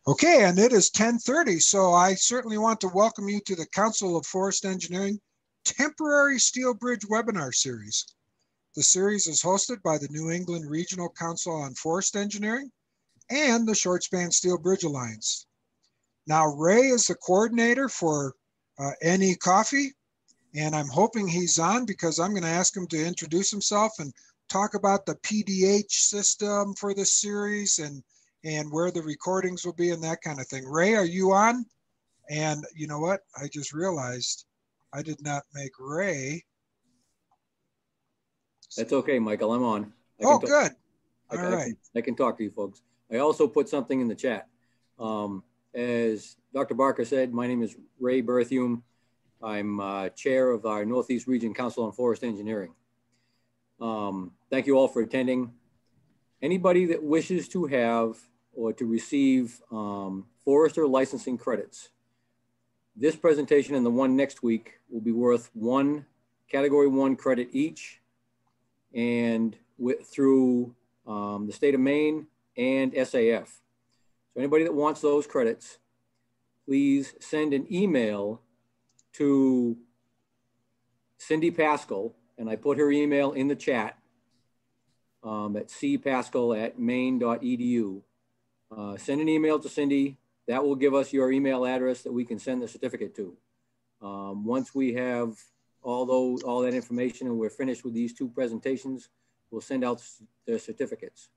Okay, and it is 10:30, so I certainly want to welcome you to the Council of Forest Engineering Temporary Steel Bridge webinar series. The series is hosted by the New England Regional Council on Forest Engineering and the Short Span Steel Bridge Alliance. Now, Ray is the coordinator for NE Coffee, and I'm hoping he's on because I'm going to ask him to introduce himself and talk about the PDH system for this series and where the recordings will be and that kind of thing. Ray, are you on? And you know what? I just realized I did not make Ray. That's okay, Michael, I'm on. Oh, good. All right. I can talk to you folks. I also put something in the chat. As Dr. Barker said, my name is Ray Berthium. I'm chair of our Northeast Region Council on Forest Engineering. Thank you all for attending. Anybody that wishes to have or to receive forester licensing credits, this presentation and the one next week will be worth one Category 1 credit each, and through the state of Maine and SAF. So anybody that wants those credits, please send an email to Cindy Pascal, and I put her email in the chat at cpascal@maine.edu. Send an email to Cindy. That will give us your email address that we can send the certificate to. Once we have all that information and we're finished with these two presentations, we'll send out the certificates.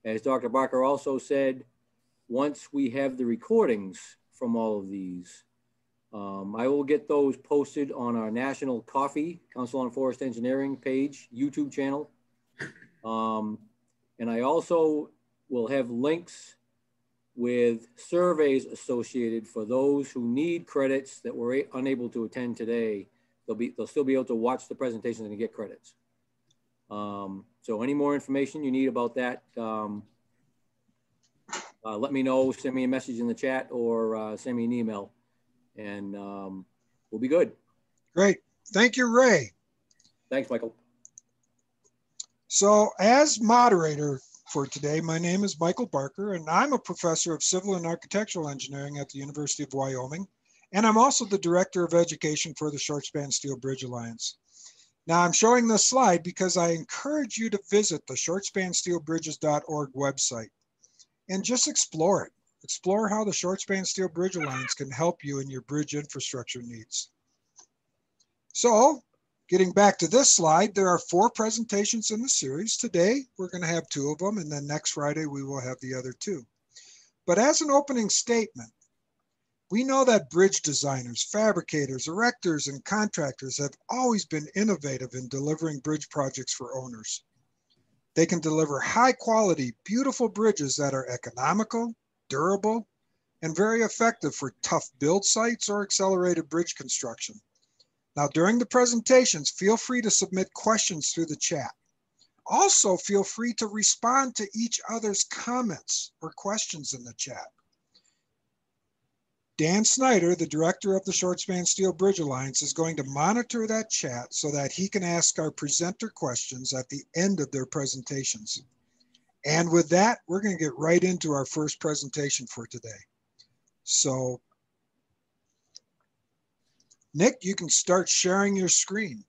As Dr. Barker also said, once we have the recordings from all of these, I will get those posted on our National Coffee Council on Forest Engineering page, YouTube channel. And I also will have links with surveys associated for those who need credits that were unable to attend today. They'll still be able to watch the presentations and get credits. So any more information you need about that, let me know, send me a message in the chat or send me an email, and we'll be good. Great. Thank you, Ray. Thanks, Michael. So as moderator for today, my name is Michael Barker, and I'm a professor of civil and architectural engineering at the University of Wyoming. And I'm also the director of education for the Short Span Steel Bridge Alliance. Now I'm showing this slide because I encourage you to visit the shortspansteelbridges.org website and just explore it. Explore how the Short Span Steel Bridge Alliance can help you in your bridge infrastructure needs. So, getting back to this slide, there are 4 presentations in the series. Today, we're going to have 2 of them, and then next Friday, we will have the other 2. But as an opening statement, we know that bridge designers, fabricators, erectors, and contractors have always been innovative in delivering bridge projects for owners. They can deliver high-quality, beautiful bridges that are economical, durable, and very effective for tough build sites or accelerated bridge construction. Now, during the presentations, feel free to submit questions through the chat. Also, feel free to respond to each other's comments or questions in the chat. Dan Snyder, the director of the Short Span Steel Bridge Alliance, is going to monitor that chat so that he can ask our presenter questions at the end of their presentations. And with that, we're going to get right into our first presentation for today. So, Nick, you can start sharing your screen.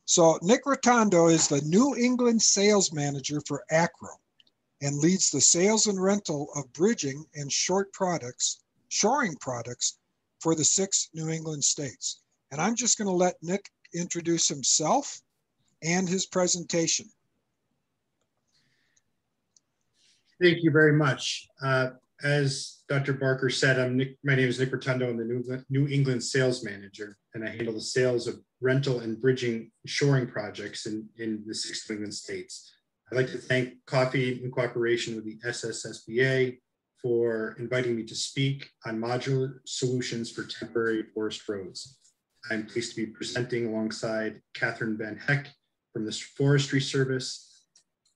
So Nick Rotondo is the New England sales manager for Acro and leads the sales and rental of bridging and shoring products for the 6 New England states. And I'm just going to let Nick introduce himself and his presentation. Thank you very much. As Dr. Barker said, my name is Nick Rotondo. I'm the New England sales manager, and I handle the sales of rental and bridging shoring projects in the 6 New England states. I'd like to thank Coffee in cooperation with the SSSBA for inviting me to speak on modular solutions for temporary forest roads. I'm pleased to be presenting alongside Catherine Van Heck from the Forestry Service.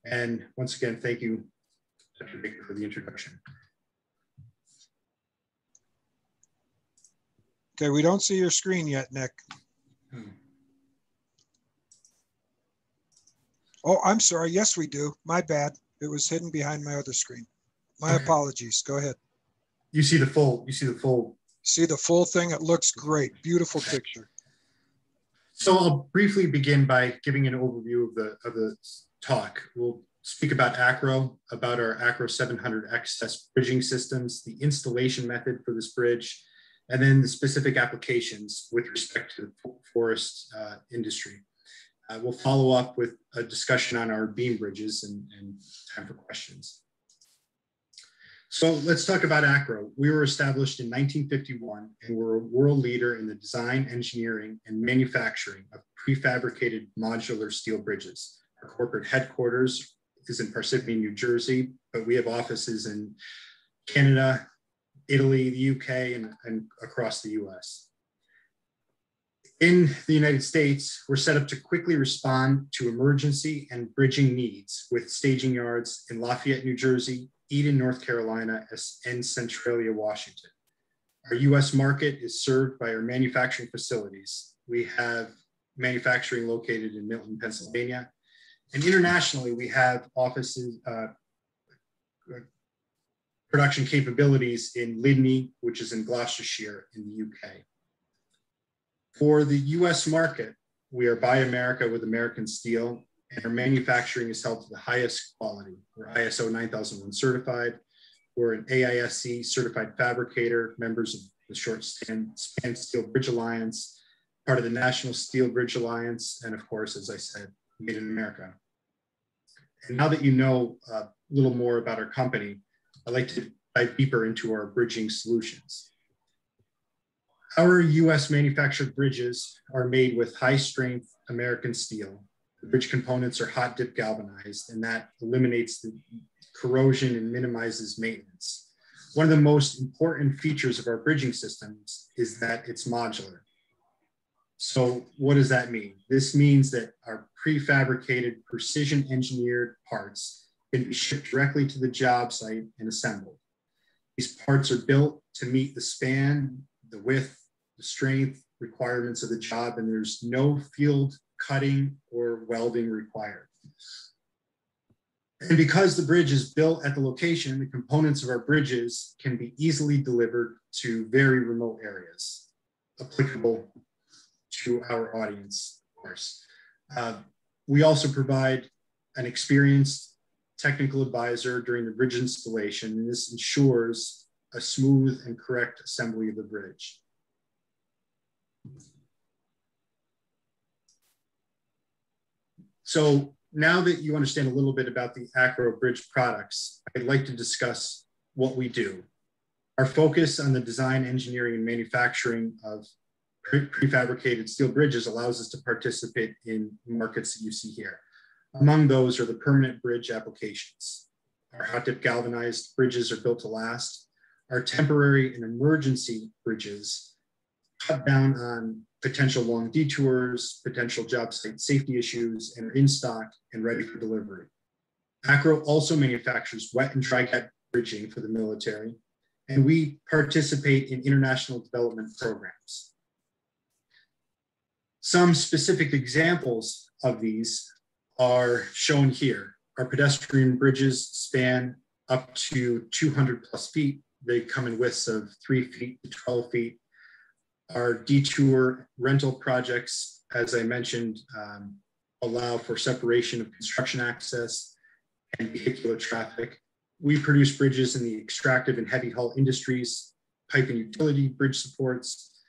And once again, thank you, Dr. Baker, for the introduction. Okay, we don't see your screen yet, Nick. Oh, I'm sorry. Yes, we do. My bad. It was hidden behind my other screen. My Okay. apologies. Go ahead. You see the full, See the full thing? It looks great. Beautiful picture. So I'll briefly begin by giving an overview of the talk. We'll speak about Acro, about our Acro 700 XS bridging systems, the installation method for this bridge, and then the specific applications with respect to the forest industry. We'll follow up with a discussion on our beam bridges and time for questions. So let's talk about Acro. We were established in 1951 and we're a world leader in the design, engineering, and manufacturing of prefabricated modular steel bridges. Our corporate headquarters is in Parsippany, New Jersey, but we have offices in Canada, Italy, the UK, and across the US. In the United States, we're set up to quickly respond to emergency and bridging needs with staging yards in Lafayette, New Jersey, Eden, North Carolina, and Centralia, Washington. Our US market is served by our manufacturing facilities. We have manufacturing located in Milton, Pennsylvania. And internationally, we have offices, production capabilities in Lydney, which is in Gloucestershire in the UK. For the US market, we are Buy America with American Steel, and our manufacturing is held to the highest quality. We're ISO 9001 certified. We're an AISC certified fabricator, members of the Short Span Steel Bridge Alliance, part of the National Steel Bridge Alliance, and of course, as I said, made in America. And now that you know a little more about our company, I'd like to dive deeper into our bridging solutions. Our US manufactured bridges are made with high strength American steel. The bridge components are hot dip galvanized, and that eliminates the corrosion and minimizes maintenance. One of the most important features of our bridging systems is that it's modular. So what does that mean? This means that our prefabricated, precision engineered parts can be shipped directly to the job site and assembled. These parts are built to meet the span, the width, the strength requirements of the job, and there's no field cutting or welding required. And because the bridge is built at the location, the components of our bridges can be easily delivered to very remote areas, applicable to our audience, of course. We also provide an experienced technical advisor during the bridge installation, and this ensures a smooth and correct assembly of the bridge. So now that you understand a little bit about the Acro Bridge products, I'd like to discuss what we do. Our focus on the design, engineering, and manufacturing of prefabricated steel bridges allows us to participate in markets that you see here. Among those are the permanent bridge applications. Our hot dip galvanized bridges are built to last. Our temporary and emergency bridges cut down on potential long detours, potential job site safety issues, and are in stock and ready for delivery. Acro also manufactures wet and dry cat bridging for the military, and we participate in international development programs. Some specific examples of these are shown here. Our pedestrian bridges span up to 200 plus feet. They come in widths of 3 feet to 12 feet. Our detour rental projects, as I mentioned, allow for separation of construction access and vehicular traffic. We produce bridges in the extractive and heavy haul industries, pipe and utility bridge supports,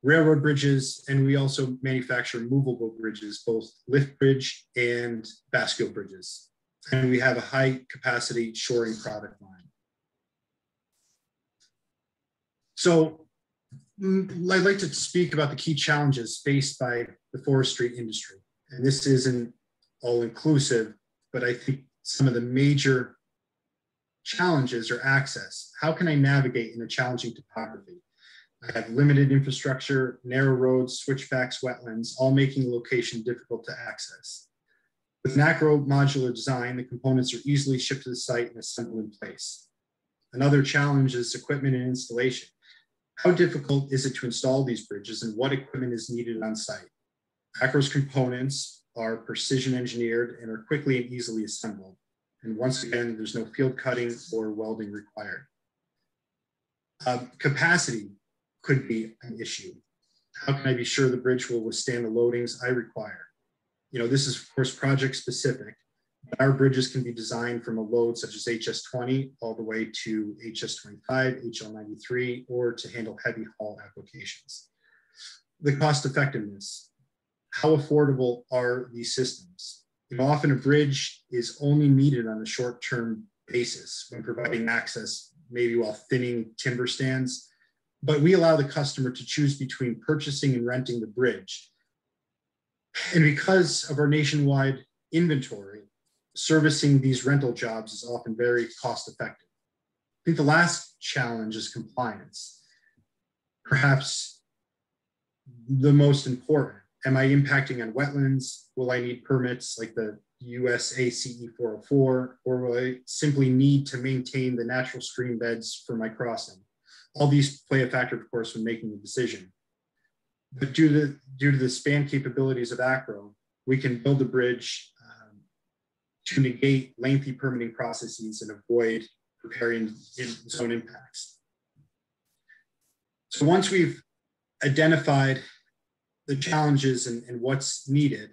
railroad bridges, and we also manufacture movable bridges, both lift bridge and bascule bridges. And we have a high capacity shoring product line. So I'd like to speak about the key challenges faced by the forestry industry. And this isn't all inclusive, but I think some of the major challenges are access. How can I navigate in a challenging topography? I have limited infrastructure, narrow roads, switchbacks, wetlands, all making the location difficult to access. With an Acro modular design, the components are easily shipped to the site and assembled in place. Another challenge is equipment and installation. How difficult is it to install these bridges and what equipment is needed on site? Acro's components are precision engineered and are quickly and easily assembled. And once again, there's no field cutting or welding required. Capacity could be an issue. How can I be sure the bridge will withstand the loadings I require? You know, this is of course project specific. Our bridges can be designed from a load such as HS20 all the way to HS25, HL93, or to handle heavy haul applications. The cost effectiveness. How affordable are these systems? You know, often a bridge is only needed on a short-term basis when providing access, maybe while thinning timber stands, but we allow the customer to choose between purchasing and renting the bridge. And because of our nationwide inventory, servicing these rental jobs is often very cost effective. I think the last challenge is compliance. Perhaps the most important. Am I impacting on wetlands? Will I need permits like the USACE 404, or will I simply need to maintain the natural stream beds for my crossing? All these play a factor, of course, when making the decision. But due to the span capabilities of ACRO, we can build a bridge to negate lengthy permitting processes and avoid preparing zone impacts. So once we've identified the challenges and what's needed,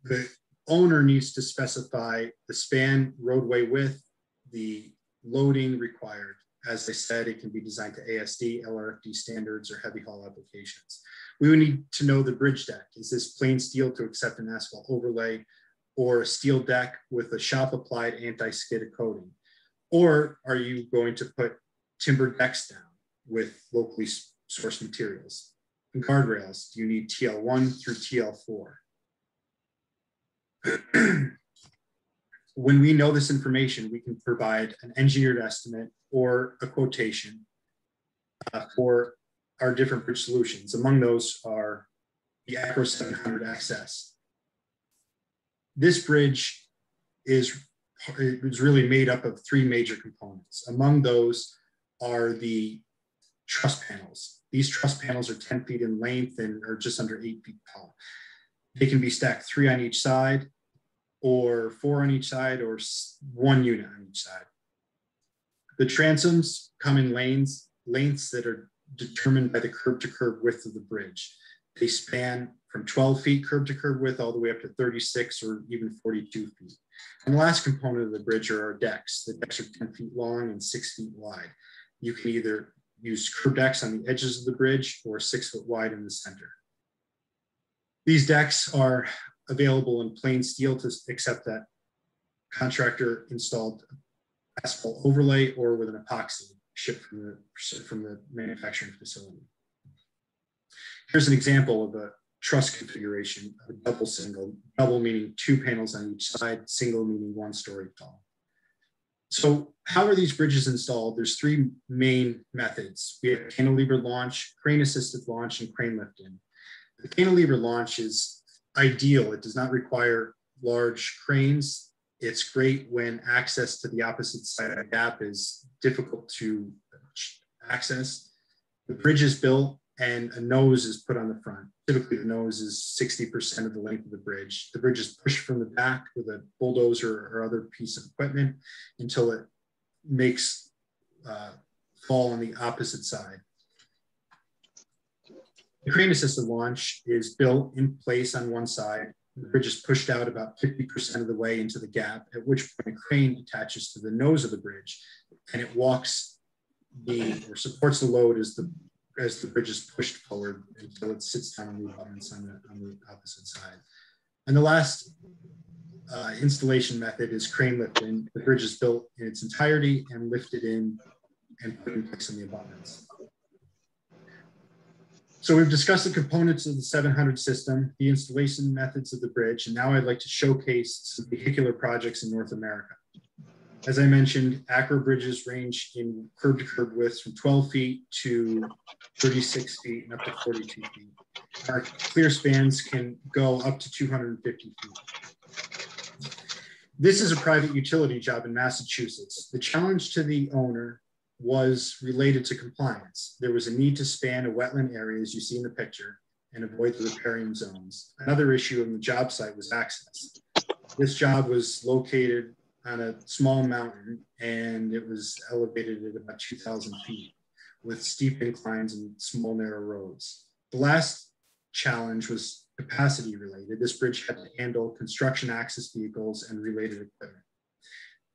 the owner needs to specify the span, roadway width, the loading required. As I said, it can be designed to ASD, LRFD standards, or heavy haul applications. We would need to know the bridge deck. Is this plain steel to accept an asphalt overlay, or a steel deck with a shop applied anti-skid coating? Or are you going to put timber decks down with locally sourced materials? And guardrails, do you need TL1 through TL4? When we know this information, we can provide an engineered estimate or a quotation for our different bridge solutions. Among those are the ACRO 700 XS. This bridge is really made up of three major components. Among those are the truss panels. These truss panels are 10 feet in length and are just under 8 feet tall. They can be stacked 3 on each side, or 4 on each side, or 1 unit on each side. The transoms come in lengths that are determined by the curb to curb width of the bridge. They span from 12 feet curb to curb width all the way up to 36 or even 42 feet. And the last component of the bridge are our decks. The decks are 10 feet long and 6 feet wide. You can either use curb decks on the edges of the bridge or 6 foot wide in the center. These decks are available in plain steel to accept that contractor installed asphalt overlay, or with an epoxy shipped from the manufacturing facility. Here's an example of a truss configuration of a double single, double meaning 2 panels on each side, single meaning 1 story tall. So how are these bridges installed? There's 3 main methods. We have cantilever launch, crane assisted launch, and crane lift in. The cantilever launch is ideal. It does not require large cranes. It's great when access to the opposite side of the gap is difficult to access. The bridge is built and a nose is put on the front. Typically the nose is 60% of the length of the bridge. The bridge is pushed from the back with a bulldozer or other piece of equipment until it makes fall on the opposite side. The crane assisted launch is built in place on one side. The bridge is pushed out about 50% of the way into the gap, at which point a crane attaches to the nose of the bridge and it walks or supports the load as the bridge is pushed forward until it sits down on the abutments on the opposite side. And the last installation method is crane lift in. The bridge is built in its entirety and lifted in and put in place on the abutments. So we've discussed the components of the 700 system, the installation methods of the bridge, and now I'd like to showcase some vehicular projects in North America. As I mentioned, ACRO bridges range in curb to curb widths from 12 feet to 36 feet and up to 42 feet. Our clear spans can go up to 250 feet. This is a private utility job in Massachusetts. The challenge to the owner was related to compliance. There was a need to span a wetland area, as you see in the picture, and avoid the riparian zones. Another issue on the job site was access. This job was located on a small mountain, and it was elevated at about 2,000 feet with steep inclines and small narrow roads. The last challenge was capacity related. This bridge had to handle construction access vehicles and related equipment.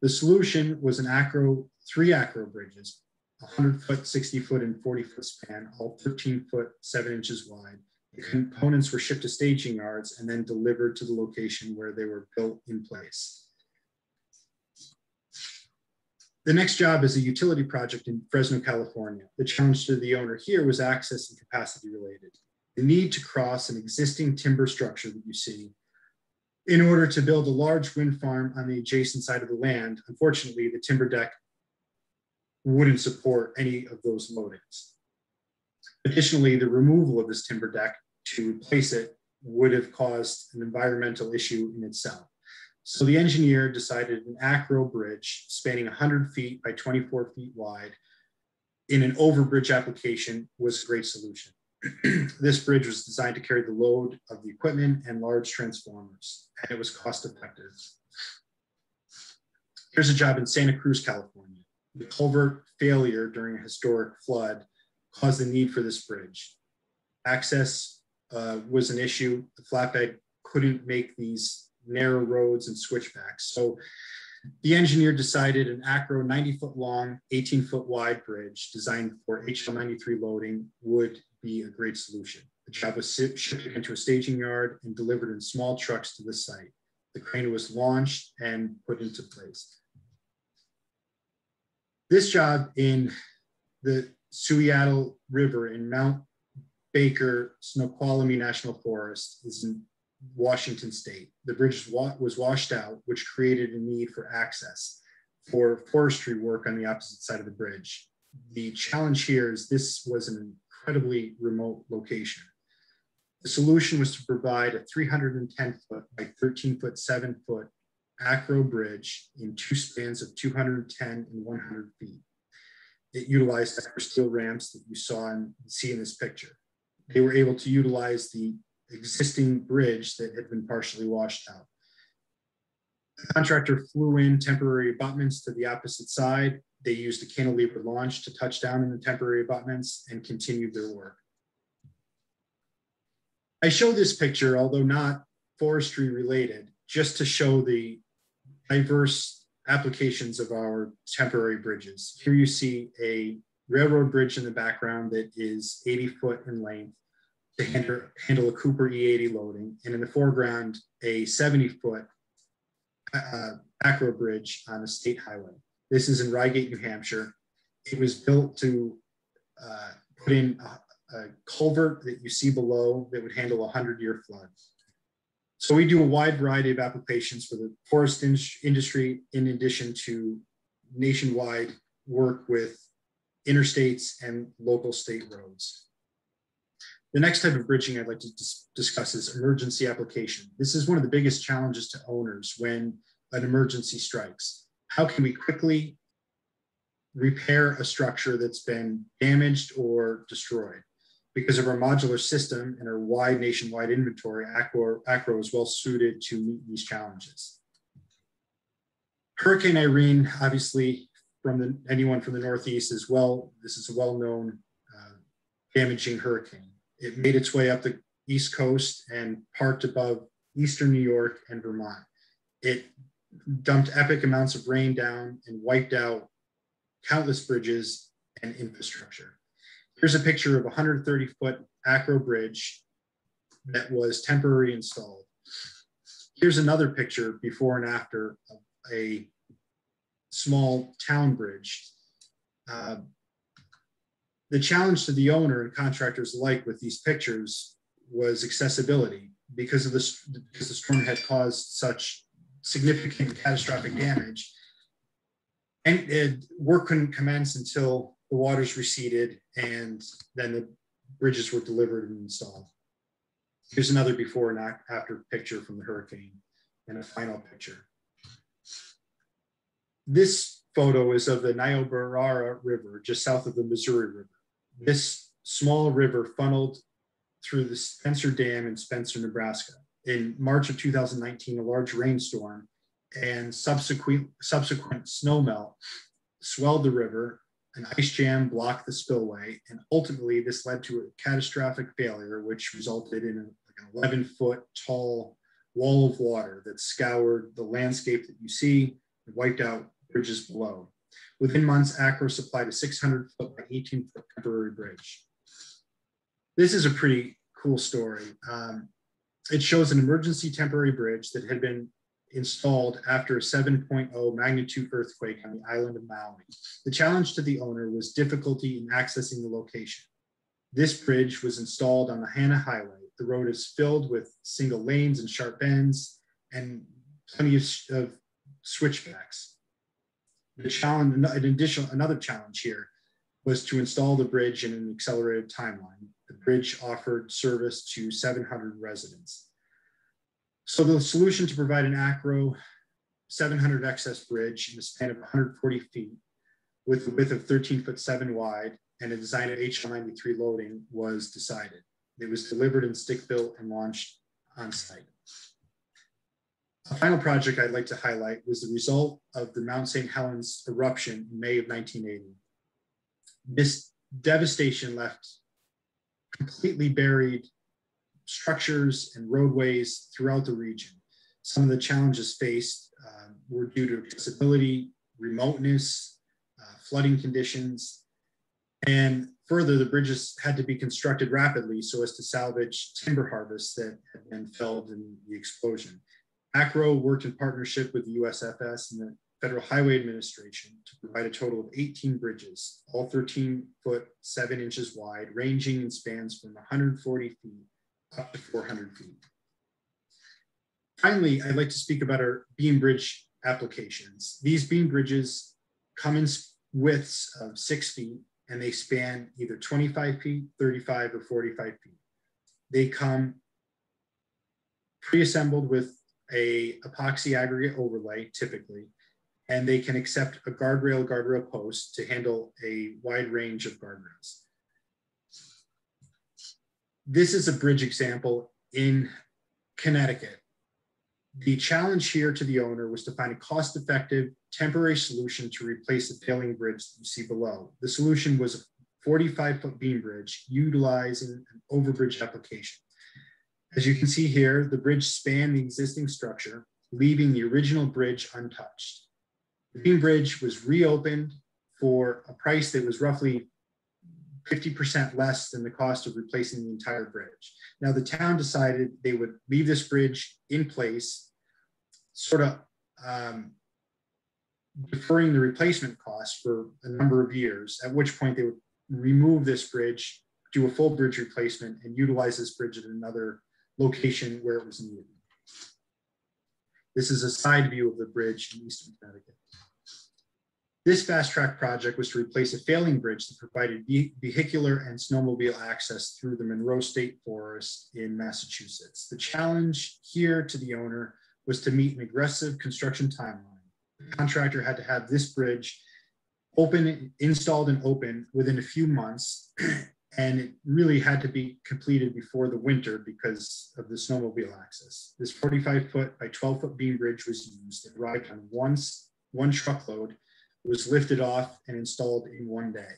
The solution was three acro bridges, 100-foot, 60-foot, and 40-foot span, all 13-foot, 7 inches wide. The components were shipped to staging yards and then delivered to the location where they were built in place. The next job is a utility project in Fresno, California. The challenge to the owner here was access and capacity related. The need to cross an existing timber structure that you see in order to build a large wind farm on the adjacent side of the land. Unfortunately, the timber deck wouldn't support any of those loadings. Additionally, the removal of this timber deck to replace it would have caused an environmental issue in itself. So the engineer decided an acro bridge spanning 100 feet by 24 feet wide in an overbridge application was a great solution. This bridge was designed to carry the load of the equipment and large transformers, and it was cost effective. Here's a job in Santa Cruz, California. The culvert failure during a historic flood caused the need for this bridge. Access was an issue. The flatbed couldn't make these narrow roads and switchbacks. So the engineer decided an acro 90-foot long, 18-foot wide bridge designed for HL93 loading would be a great solution. The job was shipped into a staging yard and delivered in small trucks to the site. The crane was launched and put into place. This job in the Sewell River in Mount Baker Snoqualmie National Forest is in Washington State. The bridge was washed out, which created a need for access for forestry work on the opposite side of the bridge. The challenge here is this was an incredibly remote location. The solution was to provide a 310-foot by 13-foot, 7-foot acro bridge in two spans of 210 and 100 feet. It utilized steel ramps that you see in this picture. They were able to utilize the existing bridge that had been partially washed out. The contractor flew in temporary abutments to the opposite side. They used a cantilever launch to touch down in the temporary abutments and continued their work. I show this picture, although not forestry related, just to show the diverse applications of our temporary bridges. Here you see a railroad bridge in the background that is 80 foot in length to handle a Cooper E80 loading. And in the foreground, a 70-foot acro bridge on a state highway. This is in Reigate, New Hampshire. It was built to put in a culvert that you see below that would handle a 100-year flood. So we do a wide variety of applications for the forest industry, in addition to nationwide work with interstates and local state roads. The next type of bridging I'd like to discuss is emergency application. This is one of the biggest challenges to owners when an emergency strikes. How can we quickly repair a structure that's been damaged or destroyed? Because of our modular system and our wide nationwide inventory, Acro is well suited to meet these challenges. Hurricane Irene, obviously, anyone from the Northeast as well, this is a well-known damaging hurricane. It made its way up the East Coast and parked above Eastern New York and Vermont. It dumped epic amounts of rain down and wiped out countless bridges and infrastructure. Here's a picture of a 130-foot acro bridge that was temporarily installed. Here's another picture before and after of a small town bridge. The challenge to the owner and contractors alike with these pictures was accessibility because the storm had caused such significant catastrophic damage. And work couldn't commence until the waters receded and then the bridges were delivered and installed. Here's another before and after picture from the hurricane and a final picture. This photo is of the Niobrara River, just south of the Missouri River. This small river funneled through the Spencer Dam in Spencer, Nebraska. in March of 2019, a large rainstorm and subsequent snowmelt swelled the river. An ice jam blocked the spillway, and ultimately this led to a catastrophic failure, which resulted in an 11-foot tall wall of water that scoured the landscape that you see and wiped out bridges below. Within months, Acro supplied a 600-foot by 18-foot temporary bridge. This is a pretty cool story. It shows an emergency temporary bridge that had been installed after a 7.0 magnitude earthquake on the island of Maui. The challenge to the owner was difficulty in accessing the location. This bridge was installed on the Hana Highway. The road is filled with single lanes and sharp bends and plenty of switchbacks. The challenge, another challenge here was to install the bridge in an accelerated timeline. The bridge offered service to 700 residents. So the solution to provide an Acro 700 excess bridge in a span of 140 feet with a width of 13'7" wide and a design of HL93 loading was decided. It was delivered in stick built and launched on site. A final project I'd like to highlight was the result of the Mount St. Helens eruption in May of 1980. This devastation left completely buried structures and roadways throughout the region. Some of the challenges faced were due to accessibility, remoteness, flooding conditions, and further, the bridges had to be constructed rapidly so as to salvage timber harvests that had been felled in the explosion. Acro worked in partnership with the USFS and the Federal Highway Administration to provide a total of 18 bridges, all 13'7" wide, ranging in spans from 140 feet up to 400 feet. Finally, I'd like to speak about our beam bridge applications. These beam bridges come in widths of 6 feet, and they span either 25 feet, 35, or 45 feet. They come pre-assembled with a epoxy aggregate overlay, typically, and they can accept a guardrail post to handle a wide range of guardrails. This is a bridge example in Connecticut. The challenge here to the owner was to find a cost-effective temporary solution to replace the failing bridge that you see below. The solution was a 45-foot beam bridge utilizing an overbridge application. As you can see here, the bridge spanned the existing structure, leaving the original bridge untouched. The beam bridge was reopened for a price that was roughly 50% less than the cost of replacing the entire bridge. Now, the town decided they would leave this bridge in place, sort of deferring the replacement costs for a number of years, at which point they would remove this bridge, do a full bridge replacement, and utilize this bridge at another location where it was needed. This is a side view of the bridge in Eastern Connecticut. This fast track project was to replace a failing bridge that provided vehicular and snowmobile access through the Monroe State Forest in Massachusetts. The challenge here to the owner was to meet an aggressive construction timeline. The contractor had to have this bridge installed and open within a few months, and it really had to be completed before the winter because of the snowmobile access. This 45-foot by 12-foot beam bridge was used. It arrived on one truckload, was lifted off and installed in one day.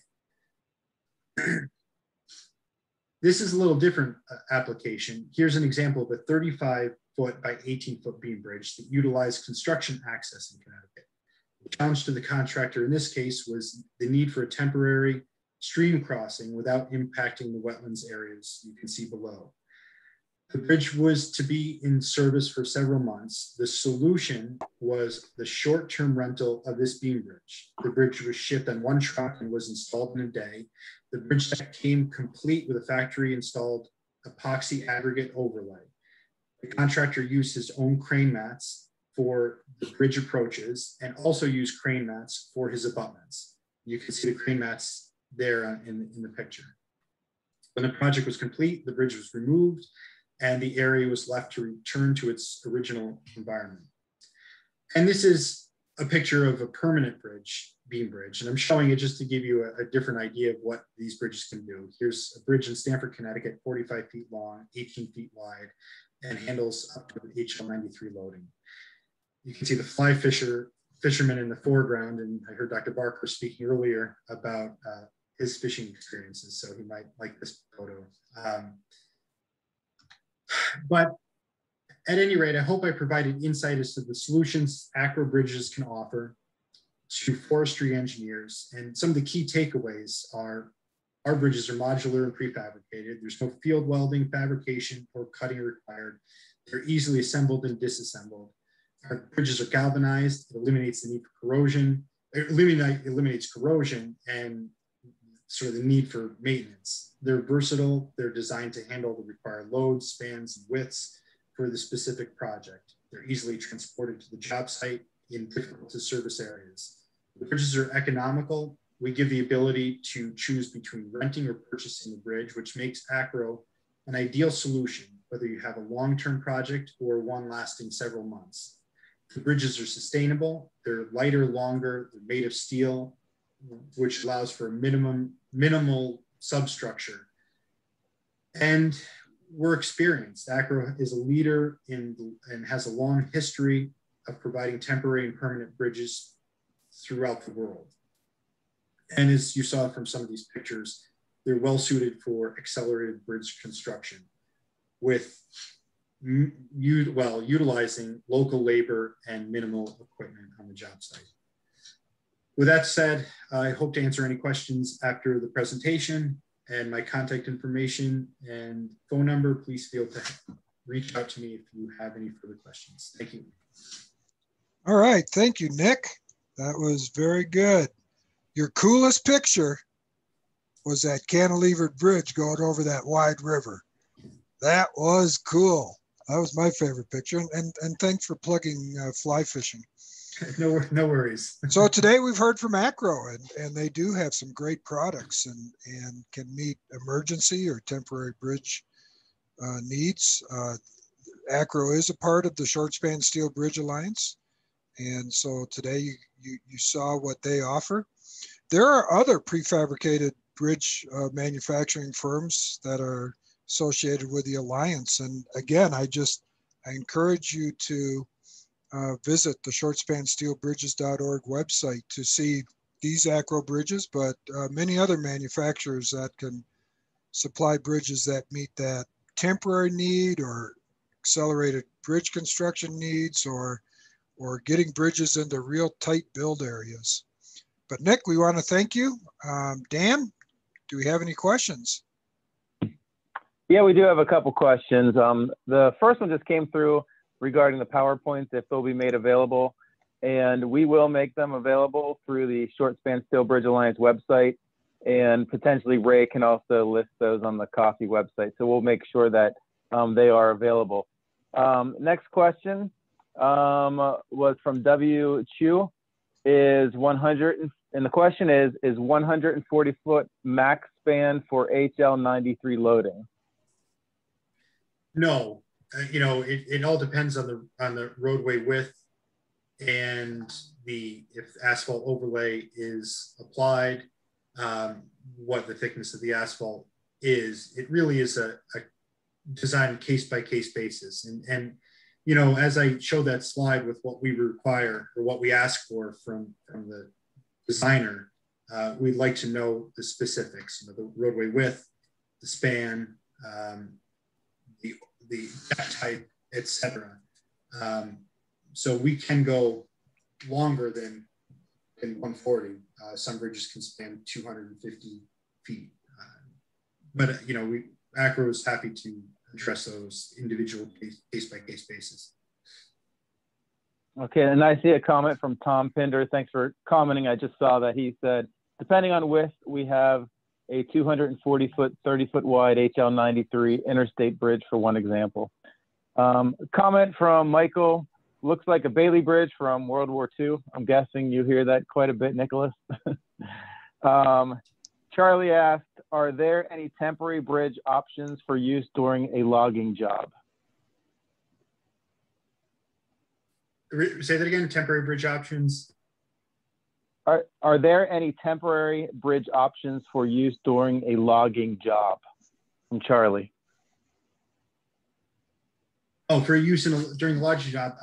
This is a little different application. Here's an example of a 35-foot by 18-foot beam bridge that utilized construction access in Connecticut. The challenge to the contractor in this case was the need for a temporary stream crossing without impacting the wetlands areas you can see below. The bridge was to be in service for several months. The solution was the short-term rental of this beam bridge. The bridge was shipped on one truck and was installed in a day. The bridge deck came complete with a factory-installed epoxy aggregate overlay. The contractor used his own crane mats for the bridge approaches and also used crane mats for his abutments. You can see the crane mats there in the picture. When the project was complete, the bridge was removed and the area was left to return to its original environment. And this is a picture of a permanent bridge, beam bridge. And I'm showing it just to give you a different idea of what these bridges can do. Here's a bridge in Stamford, Connecticut, 45 feet long, 18 feet wide, and handles up to HL93 loading. You can see the fly fisherman in the foreground, and I heard Dr. Barker speaking earlier about his fishing experiences, so he might like this photo. But at any rate, I hope I provided insight as to the solutions Acro Bridges can offer to forestry engineers. And some of the key takeaways are our bridges are modular and prefabricated. There's no field welding, fabrication, or cutting required. They're easily assembled and disassembled. Our bridges are galvanized. It eliminates the need for corrosion. It eliminates corrosion and sort of the need for maintenance. They're versatile. They're designed to handle the required loads, spans, and widths for the specific project. They're easily transported to the job site in difficult to service areas. The bridges are economical. We give the ability to choose between renting or purchasing the bridge, which makes Acro an ideal solution, whether you have a long-term project or one lasting several months. The bridges are sustainable. They're lighter, longer. They're made of steel, which allows for a minimal substructure. And we're experienced. Acro is a leader and has a long history of providing temporary and permanent bridges throughout the world. And as you saw from some of these pictures, they're well suited for accelerated bridge construction with utilizing local labor and minimal equipment on the job site. With that said, I hope to answer any questions after the presentation, and my contact information and phone number, please feel to reach out to me if you have any further questions. Thank you. All right, thank you, Nick. That was very good. Your coolest picture was that cantilevered bridge going over that wide river. That was cool. That was my favorite picture. And thanks for plugging fly fishing. No worries. So today we've heard from Acro, and they do have some great products and can meet emergency or temporary bridge needs. Acro is a part of the Short Span Steel Bridge Alliance. And so today you saw what they offer. There are other prefabricated bridge manufacturing firms that are associated with the Alliance. And again, I encourage you to visit the shortspansteelbridges.org website to see these Acro bridges, but many other manufacturers that can supply bridges that meet that temporary need or accelerated bridge construction needs or getting bridges into real tight build areas. But Nick, we want to thank you. Dan, do we have any questions? Yeah, we do have a couple questions. The first one just came through regarding the PowerPoints, if they'll be made available. And we will make them available through the Short Span Steel Bridge Alliance website. And potentially Ray can also list those on the COFFEE website. So we'll make sure that they are available. Next question was from W. Chu. And the question is 140 foot max span for HL93 loading? No, it all depends on the roadway width and if asphalt overlay is applied, what the thickness of the asphalt is. It really is a design case by case basis. And as I showed that slide with what we require or what we ask for from the designer, we'd like to know the specifics, the roadway width, the span, the deck type, etc. So we can go longer than 140. Some bridges can span 250 feet. But Acro is happy to address those individual case by case basis. Okay, and I see a comment from Tom Pinder. Thanks for commenting. I just saw that he said, depending on width, we have a 240 foot, 30 foot wide HL93 interstate bridge for one example. Comment from Michael, looks like a Bailey Bridge from World War II. I'm guessing you hear that quite a bit, Nicholas. Charlie asked, are there any temporary bridge options for use during a logging job? Say that again, temporary bridge options. Are there any temporary bridge options for use during a logging job? From Charlie. Oh, for use during the logging job.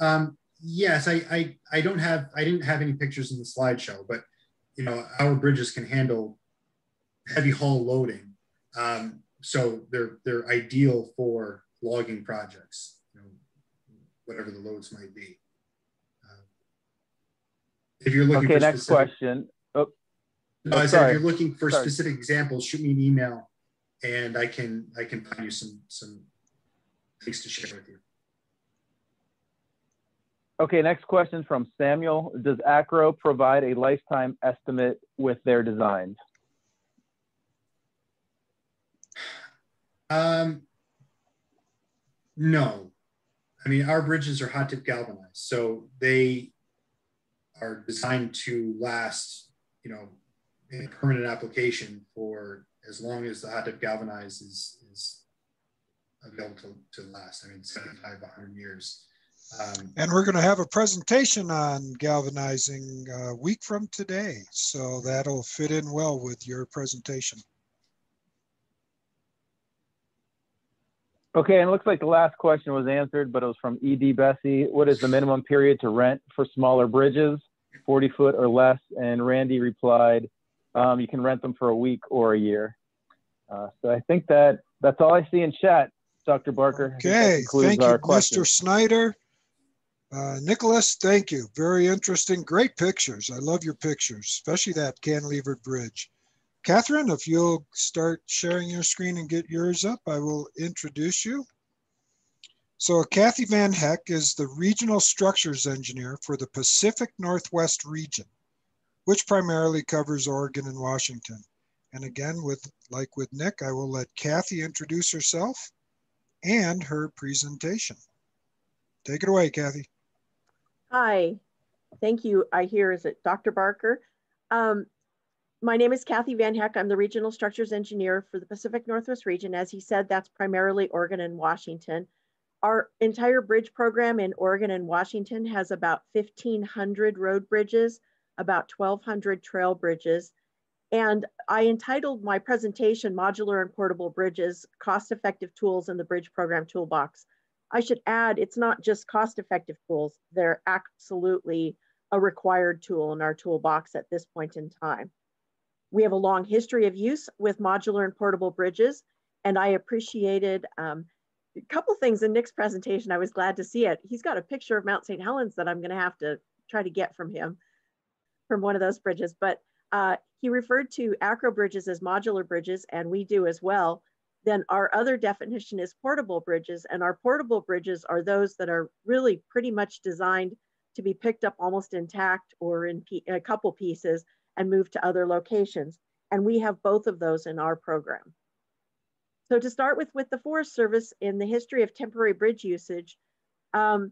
Yes, I didn't have any pictures in the slideshow, but you know, our bridges can handle heavy haul loading. So they're ideal for logging projects, you know, whatever the loads might be. If you're looking for next question. Oh, no, I said if you're looking for specific examples, shoot me an email, and I can find you some things to share with you. Okay, next question from Samuel. Does Acro provide a lifetime estimate with their designs? No. I mean, our bridges are hot tip galvanized, so they are designed to last, you know, in a permanent application for as long as the hot dip galvanized is available to last. I mean, 75, 100 years. And we're going to have a presentation on galvanizing a week from today. So that'll fit in well with your presentation. Okay, and it looks like the last question was answered, but it was from E.D. Bessie. What is the minimum period to rent for smaller bridges, 40 foot or less? And Randy replied, you can rent them for a week or a year. So I think that's all I see in chat, Dr. Barker. Okay, thank you, Mr. Snyder. Nicholas, thank you. Very interesting, great pictures. I love your pictures, especially that cantilevered bridge. Catherine, if you'll start sharing your screen and get yours up, I will introduce you. So Kathy Van Heck is the Regional Structures Engineer for the Pacific Northwest region, which primarily covers Oregon and Washington. And again, like with Nick, I will let Kathy introduce herself and her presentation. Take it away, Kathy. Hi, thank you. I hear, is it Dr. Barker? My name is Kathy Van Heck. I'm the Regional Structures Engineer for the Pacific Northwest region. As he said, that's primarily Oregon and Washington. Our entire bridge program in Oregon and Washington has about 1,500 road bridges, about 1,200 trail bridges. And I entitled my presentation, Modular and Portable Bridges, Cost-Effective Tools in the Bridge Program Toolbox. I should add, it's not just cost-effective tools. They're absolutely a required tool in our toolbox at this point in time. We have a long history of use with modular and portable bridges, and I appreciated a couple things in Nick's presentation. I was glad to see it. He's got a picture of Mount St. Helens that I'm going to have to try to get from him, from one of those bridges. But he referred to Acro bridges as modular bridges, and we do as well. Then our other definition is portable bridges, and our portable bridges are those that are really pretty much designed to be picked up almost intact or in a couple pieces and moved to other locations. And we have both of those in our program. So to start with the Forest Service in the history of temporary bridge usage, the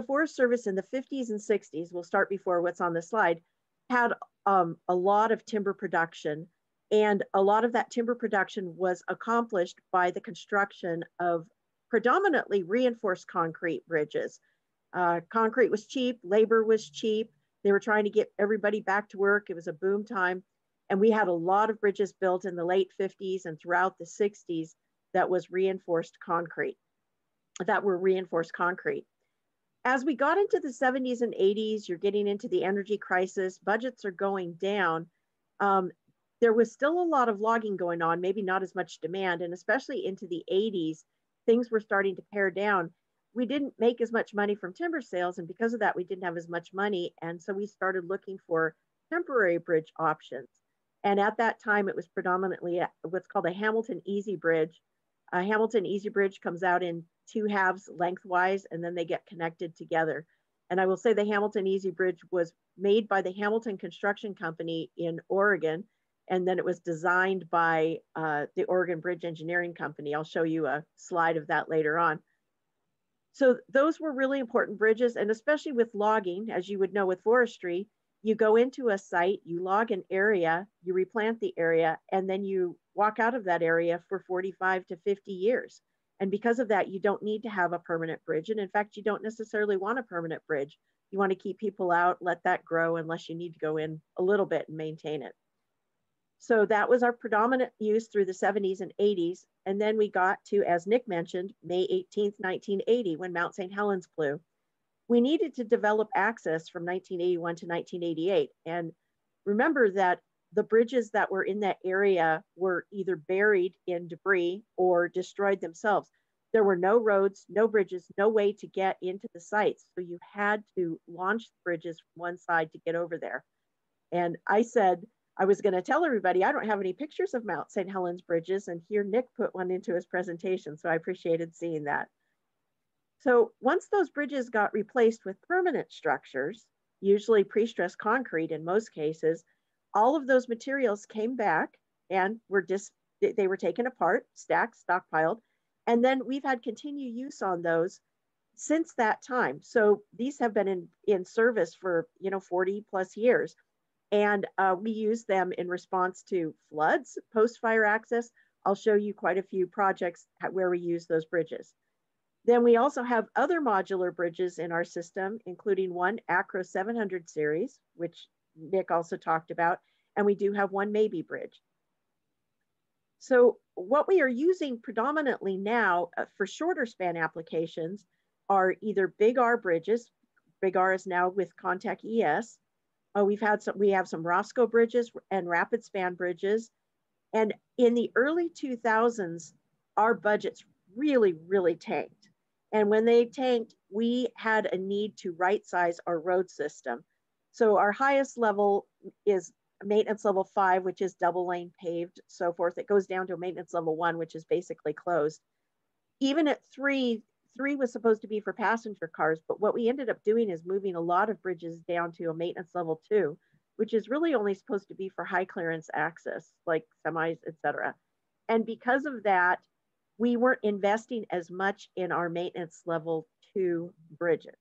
Forest Service in the 50s and 60s, we'll start before what's on the slide, had a lot of timber production. And a lot of that timber production was accomplished by the construction of predominantly reinforced concrete bridges. Concrete was cheap, labor was cheap. They were trying to get everybody back to work. It was a boom time. And we had a lot of bridges built in the late 50s and throughout the 60s that were reinforced concrete. As we got into the 70s and 80s, you're getting into the energy crisis, budgets are going down. There was still a lot of logging going on, maybe not as much demand, and especially into the 80s, things were starting to pare down. We didn't make as much money from timber sales, and because of that, we didn't have as much money, and so we started looking for temporary bridge options. And at that time, it was predominantly what's called a Hamilton Easy Bridge. A Hamilton Easy Bridge comes out in two halves lengthwise, and then they get connected together. And I will say the Hamilton Easy Bridge was made by the Hamilton Construction Company in Oregon, and then it was designed by the Oregon Bridge Engineering Company. I'll show you a slide of that later on. So those were really important bridges, and especially with logging, as you would know with forestry, you go into a site, you log an area, you replant the area, and then you walk out of that area for 45 to 50 years. And because of that, you don't need to have a permanent bridge. And in fact, you don't necessarily want a permanent bridge. You want to keep people out, let that grow unless you need to go in a little bit and maintain it. So that was our predominant use through the 70s and 80s. And then we got to, as Nick mentioned, May 18th, 1980, when Mount St. Helens blew. We needed to develop access from 1981 to 1988. And remember that the bridges that were in that area were either buried in debris or destroyed themselves. There were no roads, no bridges, no way to get into the sites. So you had to launch bridges from one side to get over there. And I said, I was going to tell everybody, I don't have any pictures of Mount St. Helens bridges. And here Nick put one into his presentation. So I appreciated seeing that. So once those bridges got replaced with permanent structures, usually pre-stressed concrete in most cases, all of those materials came back and they were taken apart, stacked, stockpiled, and then we've had continued use on those since that time. So these have been in service for 40 plus years, and we use them in response to floods, post-fire access. I'll show you quite a few projects where we use those bridges. Then we also have other modular bridges in our system, including one Acro 700 series, which Nick also talked about, and we do have one Maybe bridge. So what we are using predominantly now for shorter span applications are either Big R bridges. Big R is now with Contact ES. We have some Roscoe bridges and rapid span bridges. And in the early 2000s, our budgets really, really tanked. And when they tanked, we had a need to right-size our road system. So our highest level is maintenance level 5, which is double lane paved, so forth. It goes down to maintenance level 1, which is basically closed. Even at 3 was supposed to be for passenger cars, but what we ended up doing is moving a lot of bridges down to a maintenance level 2, which is really only supposed to be for high clearance access, like semis, etc. And because of that, we weren't investing as much in our maintenance level 2 bridges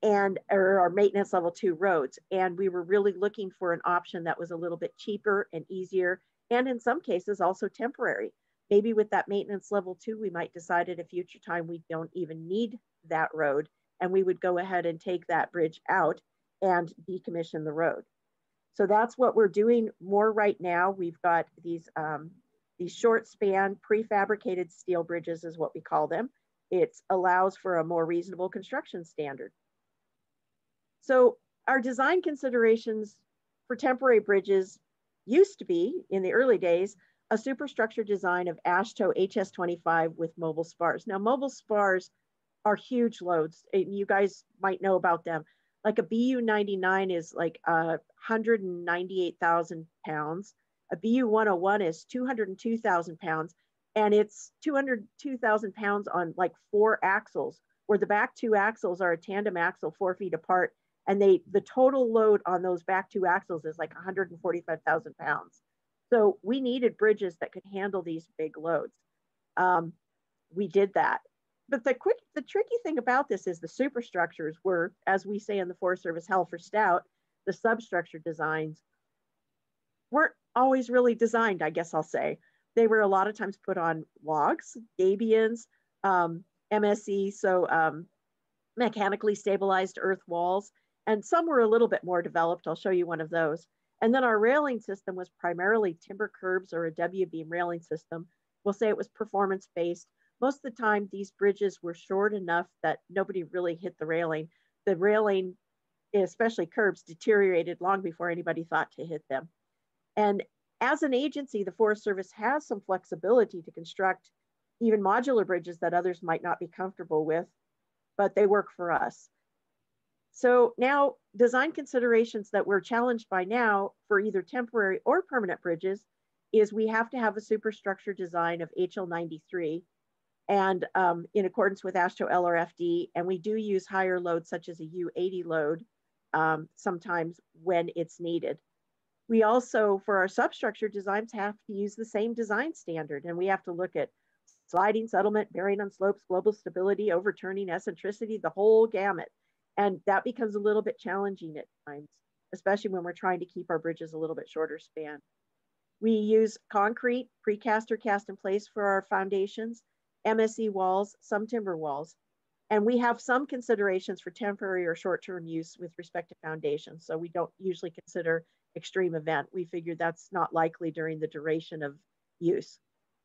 or our maintenance level 2 roads. And we were really looking for an option that was a little bit cheaper and easier, and in some cases also temporary. Maybe with that maintenance level 2, we might decide at a future time we don't even need that road, and we would go ahead and take that bridge out and decommission the road. So that's what we're doing more right now. We've got these short span prefabricated steel bridges is what we call them. It allows for a more reasonable construction standard. So our design considerations for temporary bridges used to be, in the early days, a superstructure design of AASHTO HS25 with mobile spars. Now, mobile spars are huge loads. You guys might know about them. Like a BU99 is like 198,000 pounds. A BU101 is 202,000 pounds. And it's 202,000 pounds on like 4 axles, where the back 2 axles are a tandem axle 4 feet apart. And the total load on those back 2 axles is like 145,000 pounds. So we needed bridges that could handle these big loads. We did that. But the tricky thing about this is the superstructures were, as we say in the Forest Service, hell for stout. The substructure designs weren't always really designed, I guess I'll say. They were a lot of times put on logs, gabions, MSE, so mechanically stabilized earth walls. And some were a little bit more developed. I'll show you one of those. And then our railing system was primarily timber curbs or a W-beam railing system. We'll say it was performance-based. Most of the time, these bridges were short enough that nobody really hit the railing. The railing, especially curbs, deteriorated long before anybody thought to hit them. And as an agency, the Forest Service has some flexibility to construct even modular bridges that others might not be comfortable with, but they work for us. So now design considerations that we're challenged by now for either temporary or permanent bridges is we have to have a superstructure design of HL93 and in accordance with AASHTO LRFD, and we do use higher loads such as a U80 load sometimes when it's needed. We also, for our substructure designs, have to use the same design standard, and we have to look at sliding settlement, bearing on slopes, global stability, overturning, eccentricity, the whole gamut. And that becomes a little bit challenging at times, especially when we're trying to keep our bridges a little bit shorter span. We use concrete, precast or cast in place for our foundations. MSE walls, some timber walls. And we have some considerations for temporary or short-term use with respect to foundations. So we don't usually consider extreme event. We figure that's not likely during the duration of use.